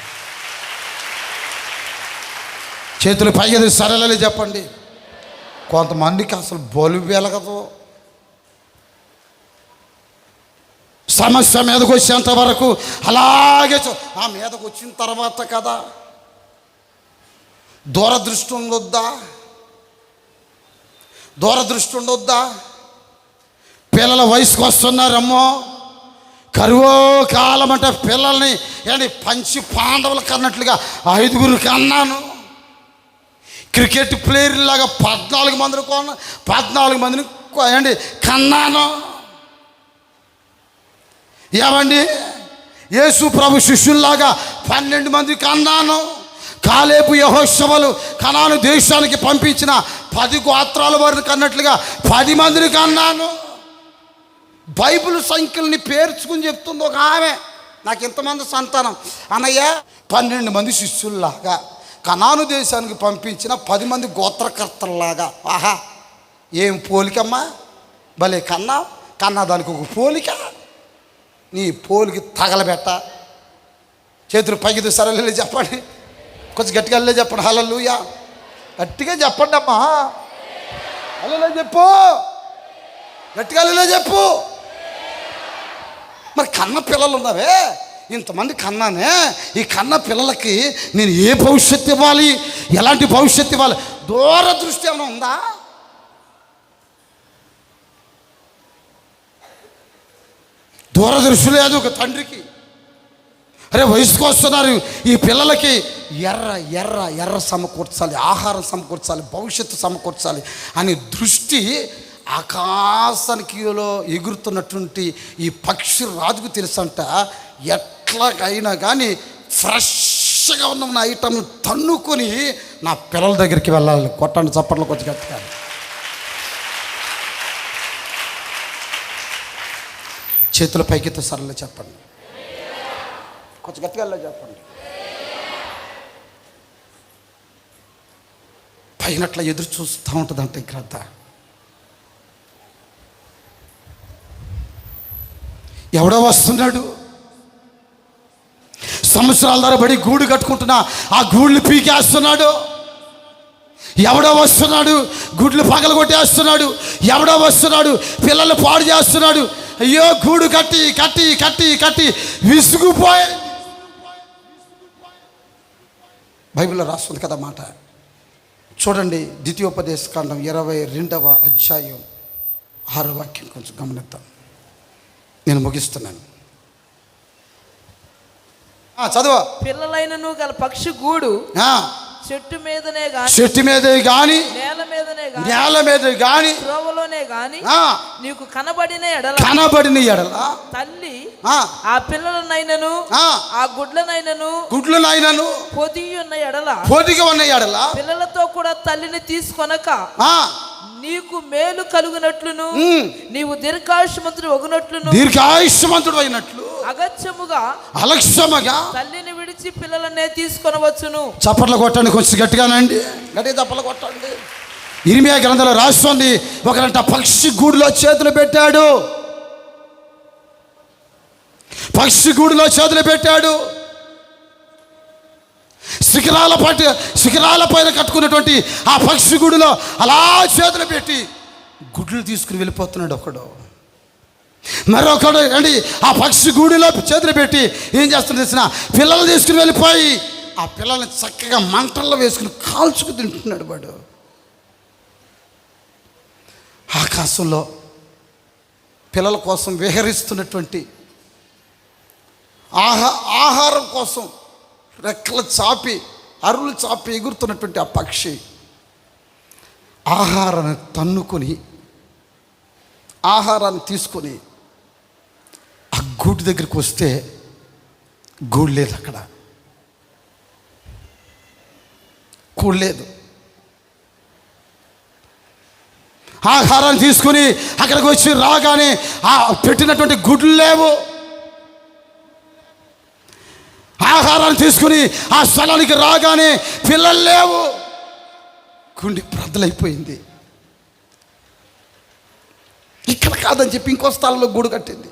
Speaker 2: చేతులు పైకి సరళని చెప్పండి. కొంతమందికి అసలు బలు వెలగదు. సమస్య మీదకు వచ్చేంత వరకు అలాగే ఆ మీదకు వచ్చిన తర్వాత కదా దూరదృష్టి ఉండొద్దా? దూరదృష్టి ఉండొద్దా? పిల్లల వయసుకు వస్తున్నారమ్మో, కరువో కాలం అంటే పిల్లల్ని ఏంటి పంచి పాండవులు కన్నట్లుగా 5గురు కన్నాను. క్రికెట్ ప్లేయర్లాగా 14 మందిని ఏంటి కన్నాను. ఏమండి, యేసు ప్రభు శిష్యుల్లాగా 12 మంది కన్నాను. కాలేబు యెహోషువలు కనాను దేశానికి పంపించిన 10 గోత్రాల వారిని కన్నట్లుగా 10 మందిని కన్నాను. బైబిల్ సంఖ్యల్ని పేర్చుకుని చెప్తుంది ఒక ఆమె. నాకు ఇంతమంది సంతానం అన్నయ్య, 12 మంది శిష్యుల్లాగా కనాను దేశానికి పంపించిన 10 మంది గోత్రకర్తల్లాగా. ఆహా, ఏం పోలికమ్మా, భలే కన్నా దానికి ఒక పోలిక. నీ పోలికి తగలబెట్ట. చేతులు పైకి సరళ చెప్పండి, కొంచెం గట్టిగా వెళ్ళే చెప్పండి హల్లెలూయా. గట్టిగా చెప్పండి అమ్మా, హల్లెలూయా చెప్పు, గట్టిగా వెళ్ళే చెప్పు. మరి కన్న పిల్లలు ఉన్నావే, ఇంతమంది కన్నానే, ఈ కన్న పిల్లలకి నేను ఏ భవిష్యత్తు ఇవ్వాలి, ఎలాంటి భవిష్యత్తు ఇవ్వాలి? దూరదృష్టి ఏమైనా ఉందా? దూరదృష్టి లేదు ఒక తండ్రికి. అరే వయసుకు వస్తున్నారు ఈ పిల్లలకి, ఎర్ర సమకూర్చాలి, ఆహారం సమకూర్చాలి, భవిష్యత్తు సమకూర్చాలి అనే దృష్టి ఆకాశానికిలో ఎగురుతున్నటువంటి ఈ పక్షి రాజుకు తెలుసంట. ఎట్లాగైనా కానీ ఫ్రెష్గా ఉన్న ఐటమ్ తన్నుకొని నా పిల్లల దగ్గరికి వెళ్ళాలి. కొట్టండి చప్పట్లు కొంచెం గట్టిగా. చేతుల పైకితో సరళ చెప్పండి, కొంచెం గట్టిగా చెప్పండి. పైనట్లా ఎదురు చూస్తూ ఉంటుంది అంటే గ్రద్ద. ఎవడో వస్తున్నాడు, సంవత్సరాల తరబడి గూడు కట్టుకుంటున్నా ఆ గూళ్ళు పీకేస్తున్నాడు. ఎవడో వస్తున్నాడు, గుడ్లు పగల కొట్టేస్తున్నాడు. ఎవడో వస్తున్నాడు, పిల్లలు పాడు చేస్తున్నాడు. అయ్యో, గూడు కట్టి కట్టి కట్టి కట్టి విసుగుపోయి. బైబిల్లో రాస్తుంది కదా మాట. చూడండి, ద్వితీయోపదేశకాండం 22వ అధ్యాయం 6వ వాక్యం కొంచెం గమనిద్దాం. నేను ముగిస్తున్నాను. చదువు.
Speaker 3: పిల్లలైనను గల పక్షి గూడు చెట్టు మీదనే గాని నేల మీద గాని త్రోవలోనే గాని నీకు కనబడిన ఎడల తల్లి ఆ పిల్లలనైనను ఆ గుడ్లనైనను పొదిగి ఉన్న ఎడల పిల్లలతో కూడా తల్లిని తీసుకొనక నీకు మేలు కలుగునట్లును నీవు దీర్ఘాయుష్మంతుడు అయినట్లు అలక్ష్యముగా తల్లిని విడిచి పిల్లలనే తీసుకొనవచ్చును. చప్పట్లు కొట్టండి కొంచెం గట్టిగానండి, గట్టిగా చప్పట్లు కొట్టండి. ఇర్మియా గ్రంథంలో రాస్తుంది, ఒకరంట పక్షి గూడులో చేతులు పెట్టాడు. పక్షి గూడులో చేతులు పెట్టాడు. శిఖరాల పైన కట్టుకున్నటువంటి ఆ పక్షి గూడులో అలా చేతులు పెట్టి గుడ్లు తీసుకుని వెళ్ళిపోతున్నాడు ఒకడు.
Speaker 2: మరొకడు అండి ఆ పక్షి గూడిలో చేతులు పెట్టి ఏం చేస్తున్నా తెలిసిన పిల్లలు తీసుకుని వెళ్ళిపోయి ఆ పిల్లల్ని చక్కగా మంటల్లో వేసుకుని కాల్చుకు తింటున్నాడు వాడు. ఆకాశంలో పిల్లల కోసం విహరిస్తున్నటువంటి ఆహారం కోసం రెక్కలు చాపి అరులు చాపి ఎగురుతున్నటువంటి ఆ పక్షి ఆహారాన్ని తన్నుకొని ఆహారాన్ని తీసుకొని ఆ గూడు దగ్గరికి వస్తే గూడు లేదు, అక్కడ గూడు లేదు. ఆహారాన్ని తీసుకుని అక్కడికి వచ్చి రాగానే ఆ పెట్టినటువంటి గుడ్లు లేవు. ఆహారాన్ని తీసుకుని ఆ స్థలానికి రాగానే పిల్లలు లేవు. గుండె ప్రదలైపోయింది. ఇక్కడ కాదని చెప్పి ఇంకో స్థలంలో గూడు కట్టింది,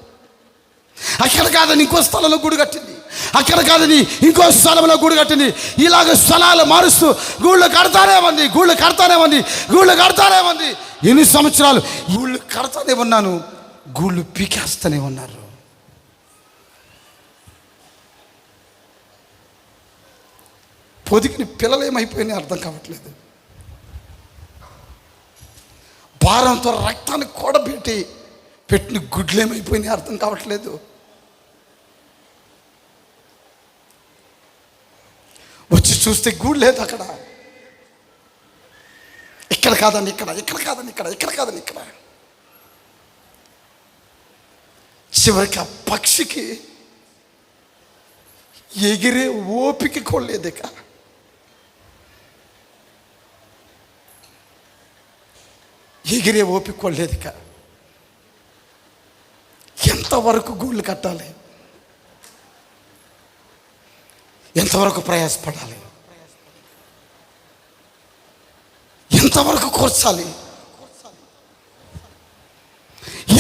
Speaker 2: అక్కడ కాదని ఇంకో స్థలంలో గూడు కట్టింది, అక్కడ కాదని ఇంకో స్థలంలో గూడు కట్టింది. ఇలాగ స్థలాలు మారుస్తూ గూళ్ళు కడతానే ఉంది. ఎన్ని సంవత్సరాలు గూళ్ళు కడతానే ఉన్నాను, గూళ్ళు పీకేస్తూనే ఉన్నారు. పొదికిని పిల్లలు ఏమైపోయినాయి అర్థం కావట్లేదు. భారంతో రక్తాన్ని కూడబెట్టి పెట్టిన గుడ్లు ఏమైపోయినాయి అర్థం కావట్లేదు. వచ్చి చూస్తే గూడు లేదు అక్కడ. ఇక్కడ కాదని ఇక్కడ. చివరికి ఆ పక్షికి ఎగిరే ఓపిక కొల్లేదు. ఇక ఎగిరే ఓపిక కొల్లేదు. ఇక ఎంతవరకు గూళ్ళు కట్టాలి, ఎంతవరకు ప్రయాసపడాలి, ఎంతవరకు కూర్చాలి,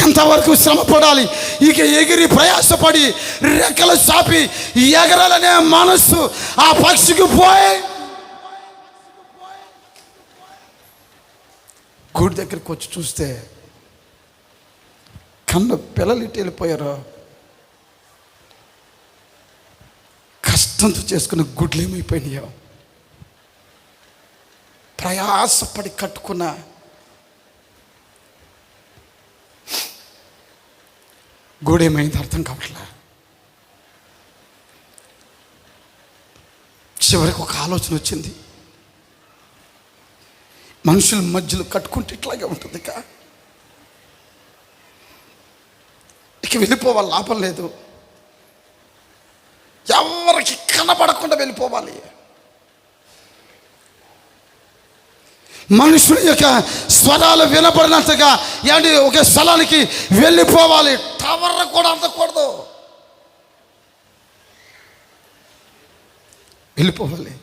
Speaker 2: ఎంతవరకు శ్రమ పడాలి. ఇక ఎగిరి ప్రయాసపడి రెక్కలు చాపి ఎగరాలనే మనస్సు ఆ పక్షికి పోయి గూడు దగ్గరికి వచ్చి చూస్తే కన్న పిల్లలు ఇటు వెళ్ళిపోయారు. కష్టంతో చేసుకున్న గుడ్లు ఏమైపోయినాయో, ప్రయాసపడి కట్టుకున్న గూడేమైంది అర్థం కావట్లే. చివరికి ఒక ఆలోచన వచ్చింది. మనుషుల మధ్యలో కట్టుకుంటే ఇట్లాగే ఉంటుంది. ఇక వెళ్ళిపోవాలి, లాభం లేదు. ఎవరికి కనపడకుండా వెళ్ళిపోవాలి. మనుషుల యొక్క స్వరాలు వినపడినంతగా ఏంటి ఒక స్థలానికి వెళ్ళిపోవాలి. టవర్ కూడా అందకూడదు, వెళ్ళిపోవాలి.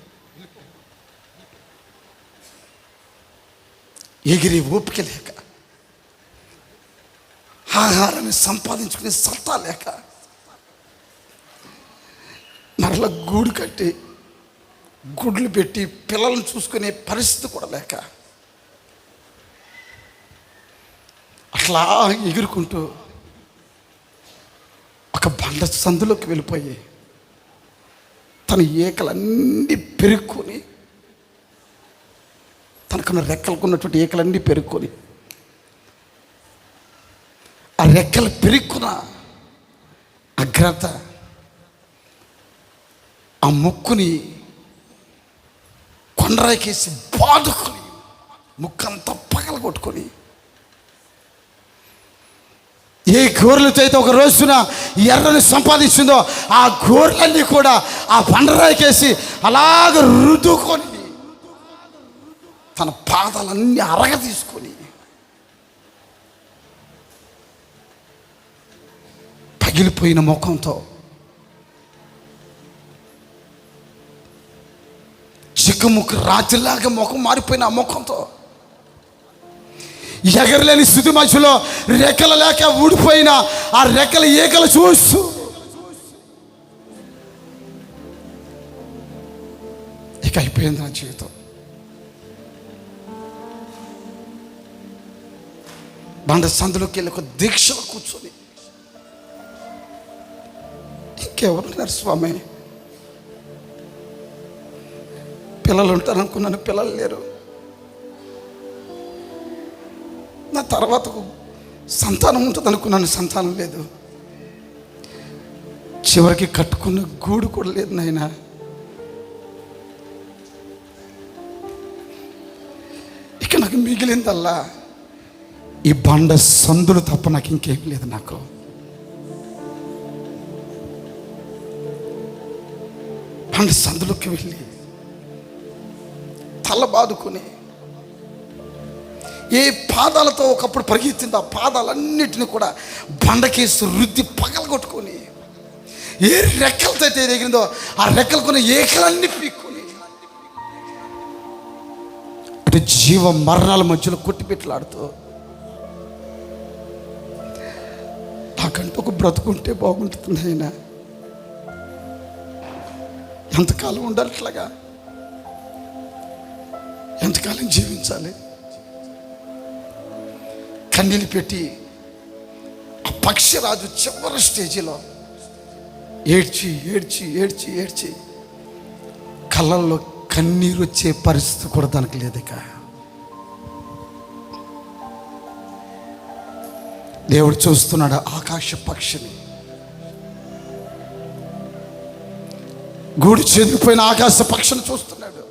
Speaker 2: ఎగిరి ఓపిక లేక, ఆహారాన్ని సంపాదించుకునే సత్తా లేక, మరలా గూడు కట్టి గుడ్లు పెట్టి పిల్లలను చూసుకునే పరిస్థితి కూడా లేక అట్లా ఎగురుకుంటూ ఒక బండ సందులోకి వెళ్ళిపోయి తన ఏకలన్నీ పెరుక్కొని, తనకున్న రెక్కలకున్నటువంటి ఏకలన్నీ పెరుక్కొని ఆ రెక్కలు పెరుక్కున్న అగ్రత ఆ ముక్కుని కొండరాకేసి బాదుకొని ముక్కంతా పగల కొట్టుకొని ఏ గోర్లతో అయితే ఒక రోజున ఎర్రని సంపాదించిందో ఆ గోర్లన్నీ కూడా ఆ బండరాకేసి అలాగ రుద్దుకొని తన పాదాలన్నీ అరగ తీసుకొని పగిలిపోయిన ముఖంతో, చిక్కుముక్కు రాత్రిలాగా ముఖం మారిపోయిన ఆ ముఖంతో, ఎగరలేని స్థితి మధ్యలో రెక్కలు లేక ఊడిపోయిన ఆ రెక్కల ఏకలు చూస్తూ ఇక అయిపోయింది నా జీవితం. బండ సందులోకి వెళ్ళి ఒక దీక్షలో కూర్చొని
Speaker 1: ఇంకెవరున్నారు స్వామి? పిల్లలు ఉంటారనుకున్నాను, పిల్లలు లేరు. నా తర్వాత సంతానం ఉంటుంది అనుకున్నాను, సంతానం లేదు. చివరికి కట్టుకున్న గూడు కూడా లేదు నాయనా. ఇక నాకు మిగిలిందల్లా ఈ బండ సందులు తప్ప నాకు ఇంకేం లేదు. నాకు బండ సందులోకి వెళ్ళి తల బాదుకొని ఏ పాదాలతో ఒకప్పుడు పరిగెత్తిందో ఆ పాదాలన్నిటిని కూడా బండకేసి రుద్ది పగలగొట్టుకొని, ఏ రెక్కలతో అయితే ఎగిరిందో ఆ రెక్కలకున్న ఏకలన్నీ పీక్కొని అటు జీవ మరణాల మధ్యలో కొట్టిపెట్టలాడుతూ, నాకంటూ ఒక బ్రతుకుంటే బాగుంటుంది ఆయన. ఎంతకాలం ఉండాలి అట్లాగా? ఎంతకాలం జీవించాలి? కన్నీళ్ళు పెట్టి ఆ పక్షిరాజు చివరి స్టేజీలో ఏడ్చి ఏడ్చి ఏడ్చి ఏడ్చి కళ్ళల్లో కన్నీరు వచ్చే పరిస్థితి కూడా దానికి లేదు. ఇక దేవుడు చూస్తున్నాడు ఆకాశ పక్షిని, గూడు చెదిరిపోయిన ఆకాశ పక్షిని చూస్తున్నాడు.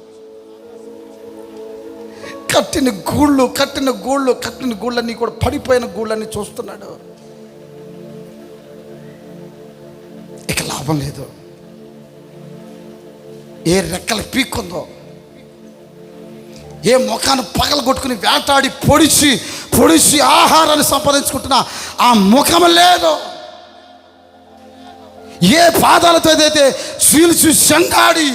Speaker 1: కట్టిన గూళ్ళన్నీ కూడా పడిపోయిన గూళ్ళన్నీ చూస్తున్నాడు. ఇక లాభం లేదు. ఏ రెక్కలు పీక్కుందో, ఏ ముఖాన్ని పగల కొట్టుకుని వేటాడి పొడిచి ఆహారాన్ని సంపాదించుకుంటున్నా ఆ ముఖం లేదు. ఏ పాదాలతో ఏదైతే చీల్చి చెండాడి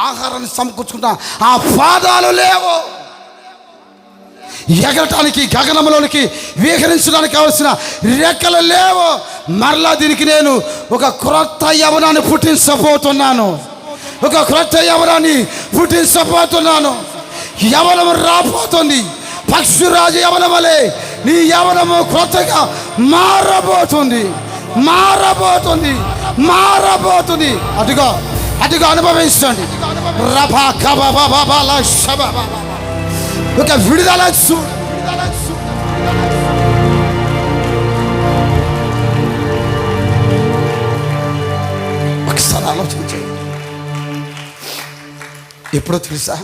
Speaker 1: ఆహారాన్ని సమకూర్చుకుంటా ఆ పాదాలు లేవు. ఎగరటానికి, గగనంలోనికి విహరించడానికి కావలసిన రెక్కలు లేవు. మరలా దీనికి నేను ఒక క్రొత్త యవనాన్ని పుట్టించబోతున్నాను. యవనం రాబోతుంది. పక్షిరాజు యవనం వలె నీ యవనము క్రొత్తగా మారబోతుంది. అదిగో అనుభవించండి. ఒక విడుదల ఒకసారి ఆలోచించండి. ఎప్పుడో తెలుసా,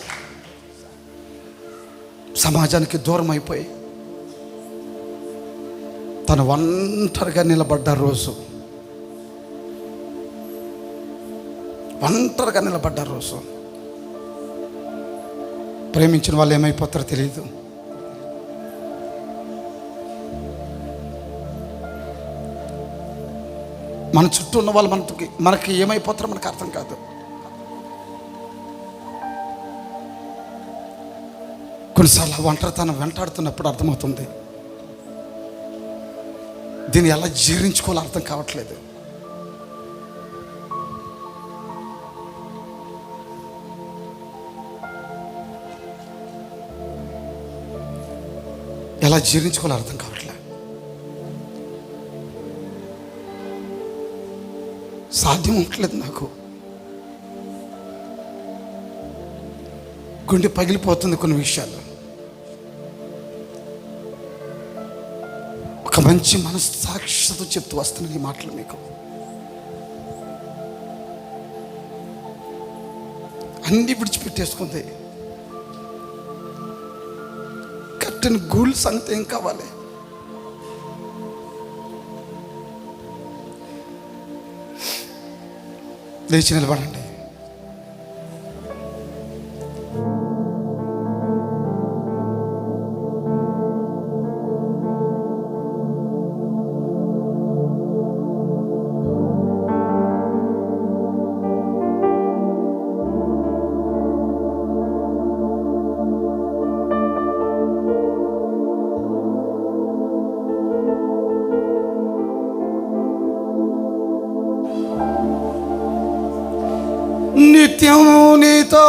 Speaker 1: సమాజానికి దూరం అయిపోయి తను ఒంటరిగా నిలబడ్డ రోజు, ప్రేమించిన వాళ్ళు ఏమైపోతారో తెలియదు. మన చుట్టూ ఉన్న వాళ్ళు మనకి ఏమైపోతారో మనకు అర్థం కాదు. కొన్నిసార్లు ఒంటరితనం వెంటాడుతున్నప్పుడు అర్థమవుతుంది, దీన్ని ఎలా జీర్ణించుకోవాలో అర్థం కావట్లేదు. ఎలా జీర్ణించుకోవాలో అర్థం కావట్లేదు. సాధ్యం అవ్వట్లేదు. నాకు గుండె పగిలిపోతుంది కొన్ని విషయాలు. ఒక మంచి మనస్సాక్షితో చెప్తూ వస్తున్నాను ఈ మాటలు మీకు. అన్నీ విడిచిపెట్టేసుకుంది. కట్టిన గూళ్ళ సంగతి ఏం కావాలి? లేచి నిలబడండి. నిత్యము నీతో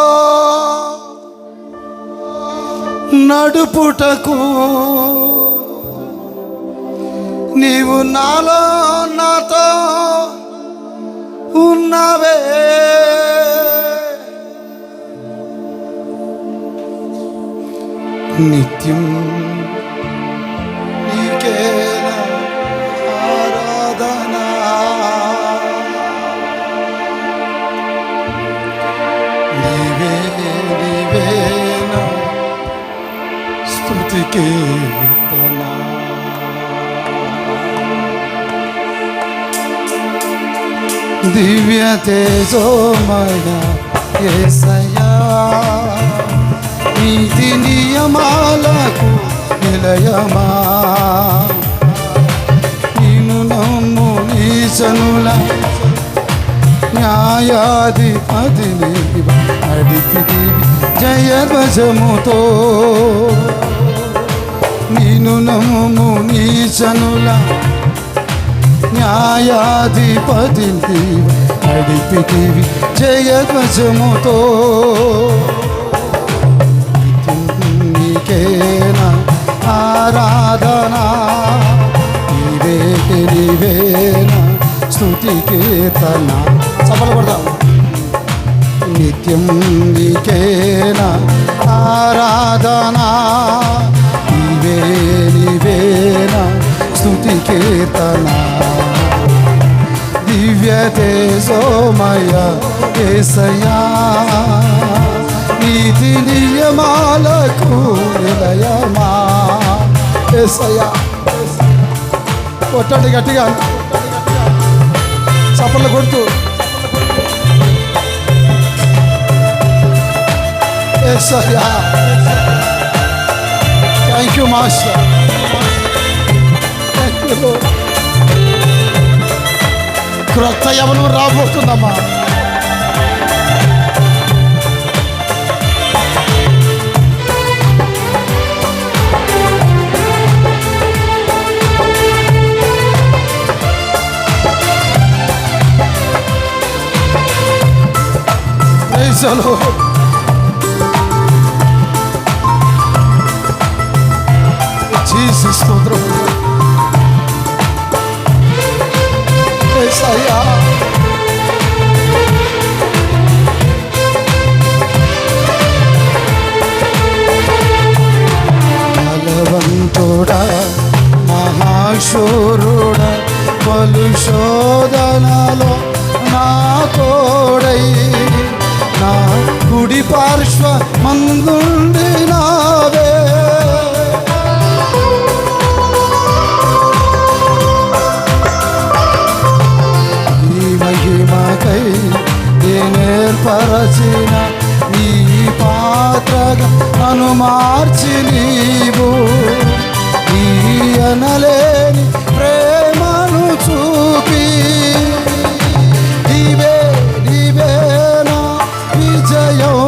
Speaker 1: నడుపుటకు నీవు నాతో
Speaker 2: ఉన్నవే. నిత్యం నీకేనా ఆరాధన, నీవే నీవేనా స్తుతి కీర్తన. దివ్య తేజోమయ యేసయ్యా, నీతి నియమాలకు నిలయమా, నిన్ను నమ్ము నీచనుల న్యాయాధిపతిని నడిపితివి జయధ్వజముతో. నిన్ను నమ్ము నీచనుల న్యాయాధిపతిని నడిపితివి జయధ్వజముతో. నీకేనా ఆరాధన, నీవే నీవేనా స్తుతి కీర్తన. సఫలపడదాం. నిత్యం నీకేనా ఆరాధన, నీవే నీవేనా స్తుతి కీర్తన. దివ్య తేజోమయ యేసయ్యా, నీతి నియమాలకు నిలయమా. యేసయ్యా కొట్టండి గట్టిగా, చప్పట్లు కొడుతూ. యేసయ్యా thank you master, thank you Lord. క్రొత్త యవ్వనం రాబోతుందమ్మా. Praise the Lord. జీసస్ స్తోత్రం. యేసయ్యా బలవంతుడా మహాశూరుడా, పలు శోధనలో నా తోడై, నా కుడి పార్శ్వ మందుండి నావే. మహిమకై నేర్పరచిన నీ పాత్రగా నన్ను మార్చి నీవు, నీ అనలేని ప్రేమను చూపి, నీవే నీవే నా విజయం,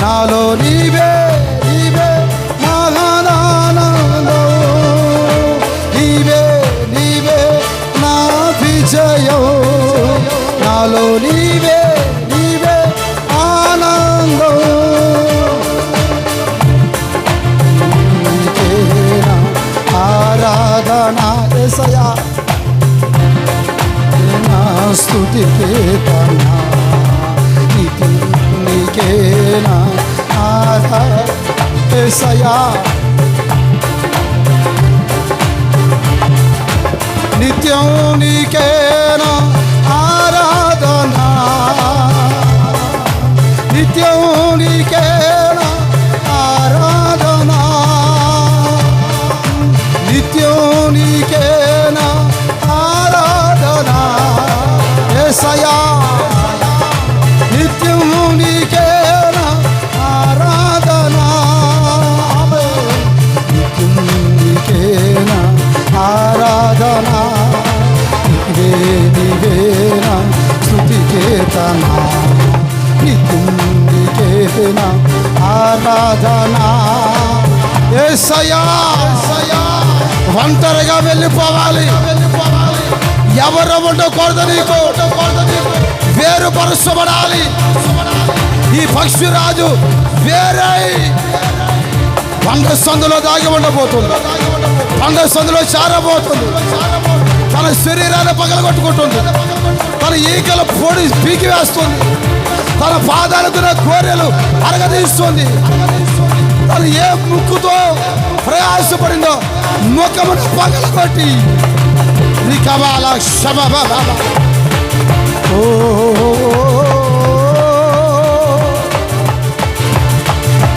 Speaker 2: నాలో నీవే నీవే మహానానందం, నీవే నీవే నా విజయం, నాలో నీవే నీవే ఆనందం. నీకేనా ఆరాధన యేసయ్యా, నా స్తుతి కీర్తన. నీకేనా ఆరాధన యేసయ్యా, నిత్యం నీకేనా ఆరాధన, నిత్యం నీకేనా ఆరాధన, నిత్యం నీకేనా ఆరాధన. యేసయ్యా నిత్యం నీకేనా ఆరాధన, నిత్యం నీకేనా ఆరాధన, నీవే నీవేనా స్తుతి కీర్తన. నిత్యం నీకేనా ఆరాధన. యేసయ్యా ఒంటరిగా వెళ్ళిపోవాలి, ఎవరు ఉండకూడదు, నీకు వేరుపరచబడాలి. ఈ పక్షిరాజు వేరే పంగ సందులో దాగి ఉండబోతుంది, పంగ సందులో చేరబోతుంది. తన శరీరాన్ని పగలగొట్టుకుంటుంది, తన ఈకల పొడి పీకి వేస్తుంది, తన పాదాలకు గోరెలు అరగదీస్తుంది. తను ఏ ముక్కుతో ప్రయాసపడిందో ముఖమును పగలగొట్టి రికబాల శబబబ. ఓ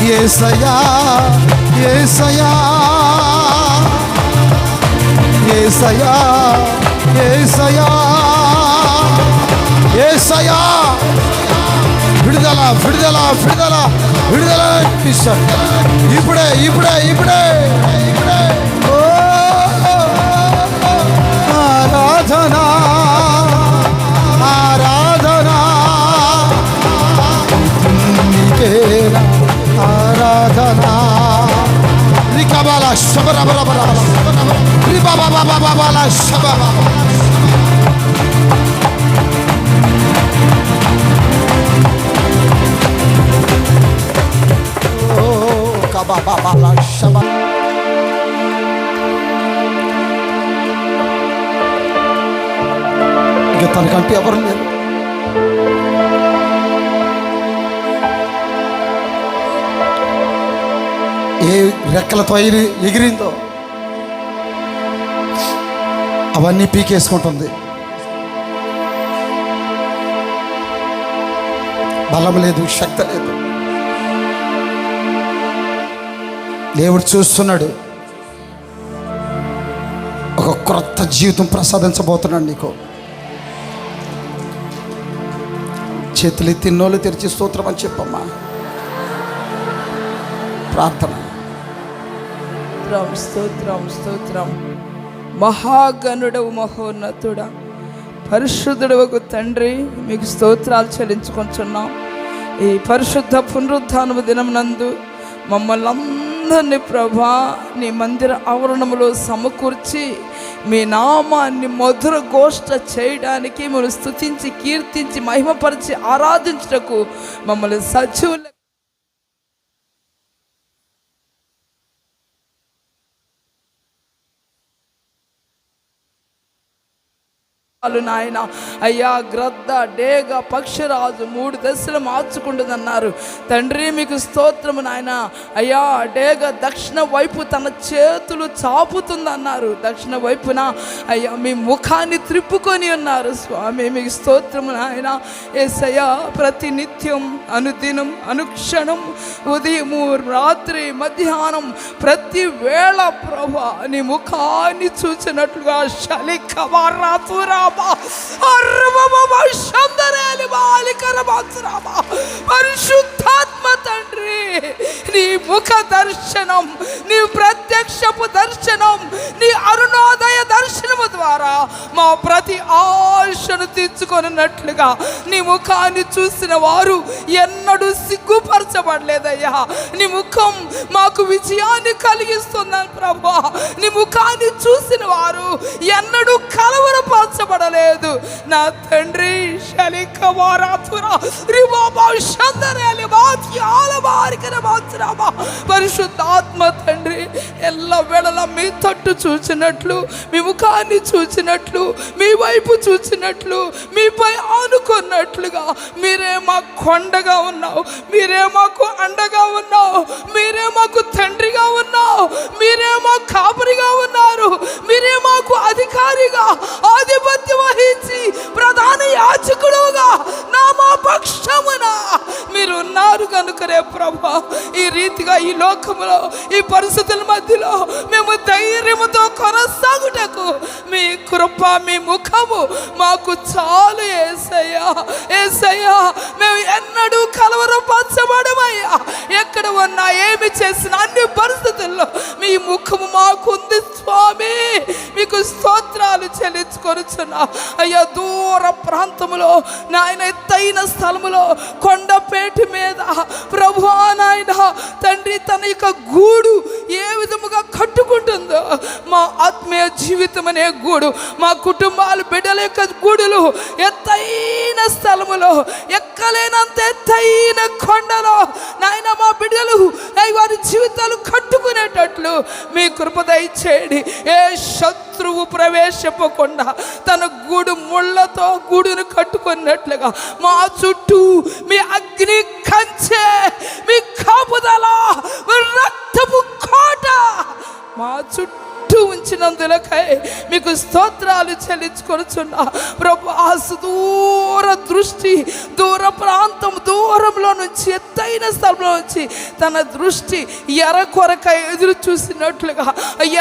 Speaker 2: యేసయ్యా యేసయ్యా యేసయ్యా యేసయ్యా యేసయ్యా, విడుదల విడుదల విడుదల విడుదల ఇస్తాడు. ఇప్పుడే ఇప్పుడే ఇప్పుడే ఇప్పుడే. ఓ ఆరాధనా ఆరాధనా నీకేనా ఆరాధనా. రికబాల శబరబరబర రిబాబాబాబాబాల శబబ. ఇక తనకంటే ఎవరు లేరు. ఏ రెక్కలతో ఎగిరిందో అవన్నీ పీకేసుకుంటుంది. బలం లేదు, శక్తి లేదు. దేవుడు చూస్తున్నాడు, ఒక క్రొత్త జీవితం ప్రసాదించబోతున్నాడు నీకు. చేతులు తిన్నోళ్ళు తెరిచి స్తోత్రం అని చెప్పమ్మా. ప్రార్థన.
Speaker 3: స్తోత్రం స్తోత్రం. మహాగణుడవు మహోన్నతుడా పరిశుద్ధుడవకు తండ్రి, మీకు స్తోత్రాలు చెల్లించుకుంటున్నాం. ఈ పరిశుద్ధ పునరుద్ధానము దినమునందు మమ్మల్ని అందరినీ ప్రభా నీ మందిర ఆవరణములో సమకూర్చి మీ నామాన్ని మధుర ఘోష చేయడానికి, మిమ్మల్ని స్తుతించి కీర్తించి మహిమపరిచి ఆరాధించుటకు మమ్మల్ని సజీవుల నాయన. అయ్యా గ్రద్ద డేగ పక్షిరాజు 3 దశలు మార్చుకుంటుందన్నారు తండ్రి, మీకు స్తోత్రము నాయన. అయ్యా డేగ దక్షిణ వైపు తన చేతులు చాపుతుందన్నారు, దక్షిణ వైపున అయ్యా మీ ముఖాన్ని త్రిప్పుకొని ఉన్నారు స్వామి, మీకు స్తోత్రము నాయన. యేసయ్యా ప్రతి నిత్యం అనుదినం అనుక్షణం ఉదయము రాత్రి మధ్యాహ్నం ప్రతి వేళ ప్రభా నీ ముఖాన్ని చూసినట్లుగా శలికవారాతురా పరిశుద్ధాత్మ తండ్రి, నీ ముఖ దర్శనం, నీ ప్రత్యక్షపు దర్శనం, నీ అరుణోదయ దర్శనము ద్వారా మా ప్రతి ఆశను తీర్చుకొనున్నట్లుగా నీ ముఖాన్ని చూసిన వారు ఎన్నడూ సిగ్గుపరచబడలేదయ్యా. నీ ముఖం మాకు విజయాన్ని కలిగిస్తుందని ప్రభా, నీ ముఖాన్ని చూసిన వారు ఎన్నడూ కలవరపరచబడలేదు నా తండ్రి. పరిశుద్ధాత్మ తండ్రి, ఎల్ల వేళలా మీ తట్టు చూచినట్లు, మీ ముఖాన్ని చూచినట్లు, మీ వైపు చూచినట్లు, మీపై ఆనుకున్నట్లుగా మీరే మా కొండగా ఉన్నావు, మీరే మాకు అండగా ఉన్నావు, మీరే మాకు తండ్రిగా ఉన్నావు, మీరే మా కాపరిగా ఉన్నారు, మీరే మాకు అధికారిగా ఆధిపత్యం వహించి ప్రధాన యాజకుడుగా నా మా పక్షమున మీరు ఉన్నారు కనుకనే ప్రభా ఈ రీతిగా ఈ లోకంలో ఈ పరిస్థితుల మధ్యలో మేము ధైర్యముతో కొనసాగుటకు మీ కృప మీ ముఖము మాకు చాలు యేసయ్యా. యేసయ్యా మేము ఎన్నడూ కలవరపరచబడమయ్యా, ఎక్కడ ఉన్నా ఏమి చేసిన అన్ని పరిస్థితుల్లో మీ ముఖము మాకుంది స్వామి, మీకు స్తోత్రాలు చెల్లించుకొనుచున్నా. అయ్యా దూర ప్రాంతములో నాయన ఎత్తైన స్థలములో కొండపేట మీద ప్రభువా నాయన తండ్రి తన యొక్క గూడు ఏ విధముగా కట్టుకుంటుందో మా ఆత్మీయ జీవితం అనే గూడు, మా కుటుంబాలు బిడ్డల యొక్క గూడులు ఎత్తైన స్థలములో, ఎక్కలేనంత ఎత్తైన కొండలో నాయన మా బిడ్డలు వారి జీవితాలు కట్టుకునేటట్లు మీ కృప దయచేయండి. ఏ శత్రువు ప్రవేశింపకుండా తన గూడు ముళ్ళతో గూడును కట్టుకున్నట్లుగా మా చుట్టూ మీ అగ్ని కంచె, మీ కాపుదల, రక్తపు కోట మా చుట్టూ ఉంచినందులకై మీకు స్తోత్రాలు చెల్లించుకొనుచున్నా ప్రభు. ఆ సుదూర దృష్టి, దూర ప్రాంతం, దూరంలో నుంచి ఎత్తైన స్థలంలో నుంచి తన దృష్టి ఎర కొరకై ఎదురు చూసినట్లుగా,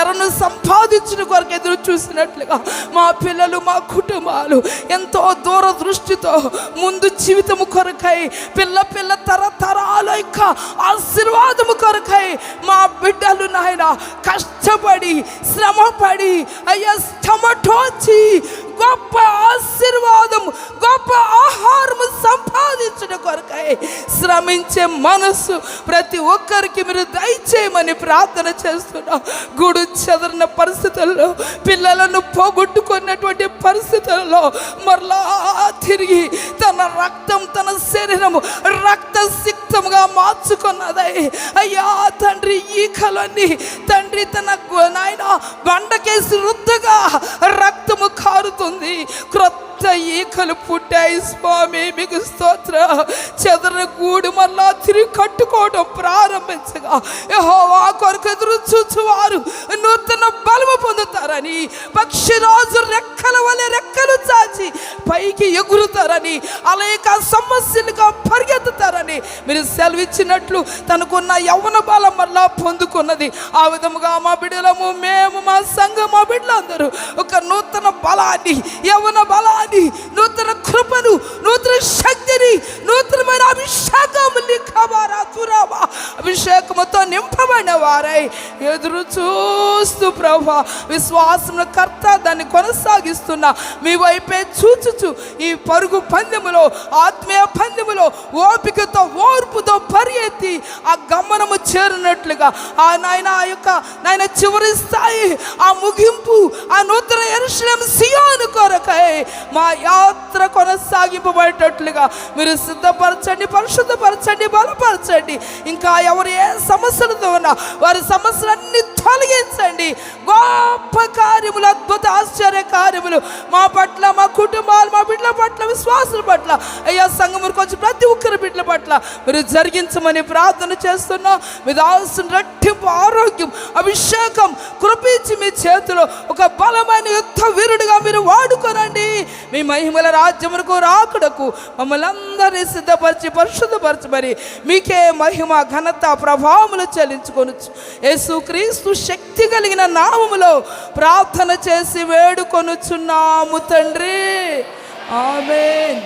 Speaker 3: ఎరను సంపాదించిన కొరకు ఎదురు చూసినట్లుగా మా పిల్లలు, మా కుటుంబాలు ఎంతో దూర దృష్టితో ముందు జీవితము కొరకై, పిల్ల తరతరాల యొక్క ఆశీర్వాదము కొరకై మా బిడ్డలు నాయన కష్టపడి, శ్రమపడి, అయ్యా శ్రమటోచి గొప్ప ఆశీర్వాదం, గొప్ప ఆహారం సంపాదించడం కొరకై శ్రమించే మనసు ప్రతి ఒక్కరికి మీరు దయచేయమని ప్రార్థన చేస్తున్నా. గూడు చెదరిన పరిస్థితుల్లో, పిల్లలను పోగొట్టుకున్నటువంటి పరిస్థితుల్లో మరలా తిరిగి తన రక్తం, తన శరీరము రక్త సిక్తముగా మార్చుకున్నదై అయ్యా తండ్రి, ఈకలన్నీ తండ్రి తన నాయన బండకేసి రుద్దగా రక్తము కారుతుంది, క్రొత్త ఈకలు పుట్టాయి స్వామి. మీకు స్తోత్ర. చెదర గూడు మళ్ళా తిరిగి కట్టుకోవడం ప్రారంభించగా యెహోవా కొరకు ఎదురు చూచువారు నూతన బలము పొందుతారని, పక్షిరాజు రెక్కల వలె రెక్కలు చాచి పైకి ఎగురుతారని, అనేక సమస్యలుగా పరిగెత్తుతారని మీరు సెలవిచ్చినట్లు తనకున్న యవ్వన బలం మళ్ళా పొందుకున్నది. ఆ విధముగా మా బిడ్డలము, మేము, మా సంఘం, మా బిడ్డలందరూ ఒక నూతన బలాన్ని, యవ్వన బలాన్ని, నూతన కృపను, నూతన శక్తిని, నూతనమైన అభిషేకముతో నింపబడిన వారై ఎదురు చూస్తూ ప్రభా విశ్వాసముల కర్త దాన్ని కొనసాగిస్తున్న మీ వైపే చూచుచు ఈ పరుగు పందెములో, ఆత్మీయ పందెములో ఓపికతో, ఓర్పుతో పరిగెత్తి ఆ గమనము చేరినట్లుగా ఆ నాయన యొక్క నాయన చివరి స్థాయి, ఆ ముగింపు, ఆ నూతన యెరూషలేము సియోను కొరకై మా యాత్ర కొనసాగింపబడేటట్లుగా మీరు సిద్ధపరచండి, పరిశుద్ధపరచండి, బలపరచండి. ఇంకా ఎవరు ఏ సమస్యలతో ఉన్నా వారి సమస్యలన్నీ తొలగించండి. గొప్ప కార్యములు, అద్భుత ఆశ్చర్య కార్యములు మా పట్ల, మా కుటుంబాలు, మా బిడ్డల పట్ల, విశ్వాసుల పట్ల, అయ్యా సంఘములకు వచ్చి ప్రతి ఒక్కరి బిడ్డల పట్ల మీరు జరిగించమని ప్రార్థన చేస్తున్నా. మీ దాసుని రెట్టింపు ఆరోగ్యం, అభిషేకం కృపించి మీ చేతిలో ఒక బలమైన యుద్ధ వీరుడిగా మీరు వాడుకోనండి. మీ మహిమల రాజ్యమునకు రాకుడకు మమ్మల్ని అందరినీ సిద్ధపరిచి పరిశుద్ధపరచమని మీకే మహిమ, ఘనత, ప్రభావములు చెల్లించుకొనొచ్చు యేసుక్రీస్తు శక్తి కలిగిన నామములో ప్రార్థన చేసి వేడుకొనుచున్నాము తండ్రి. ఆమేన్.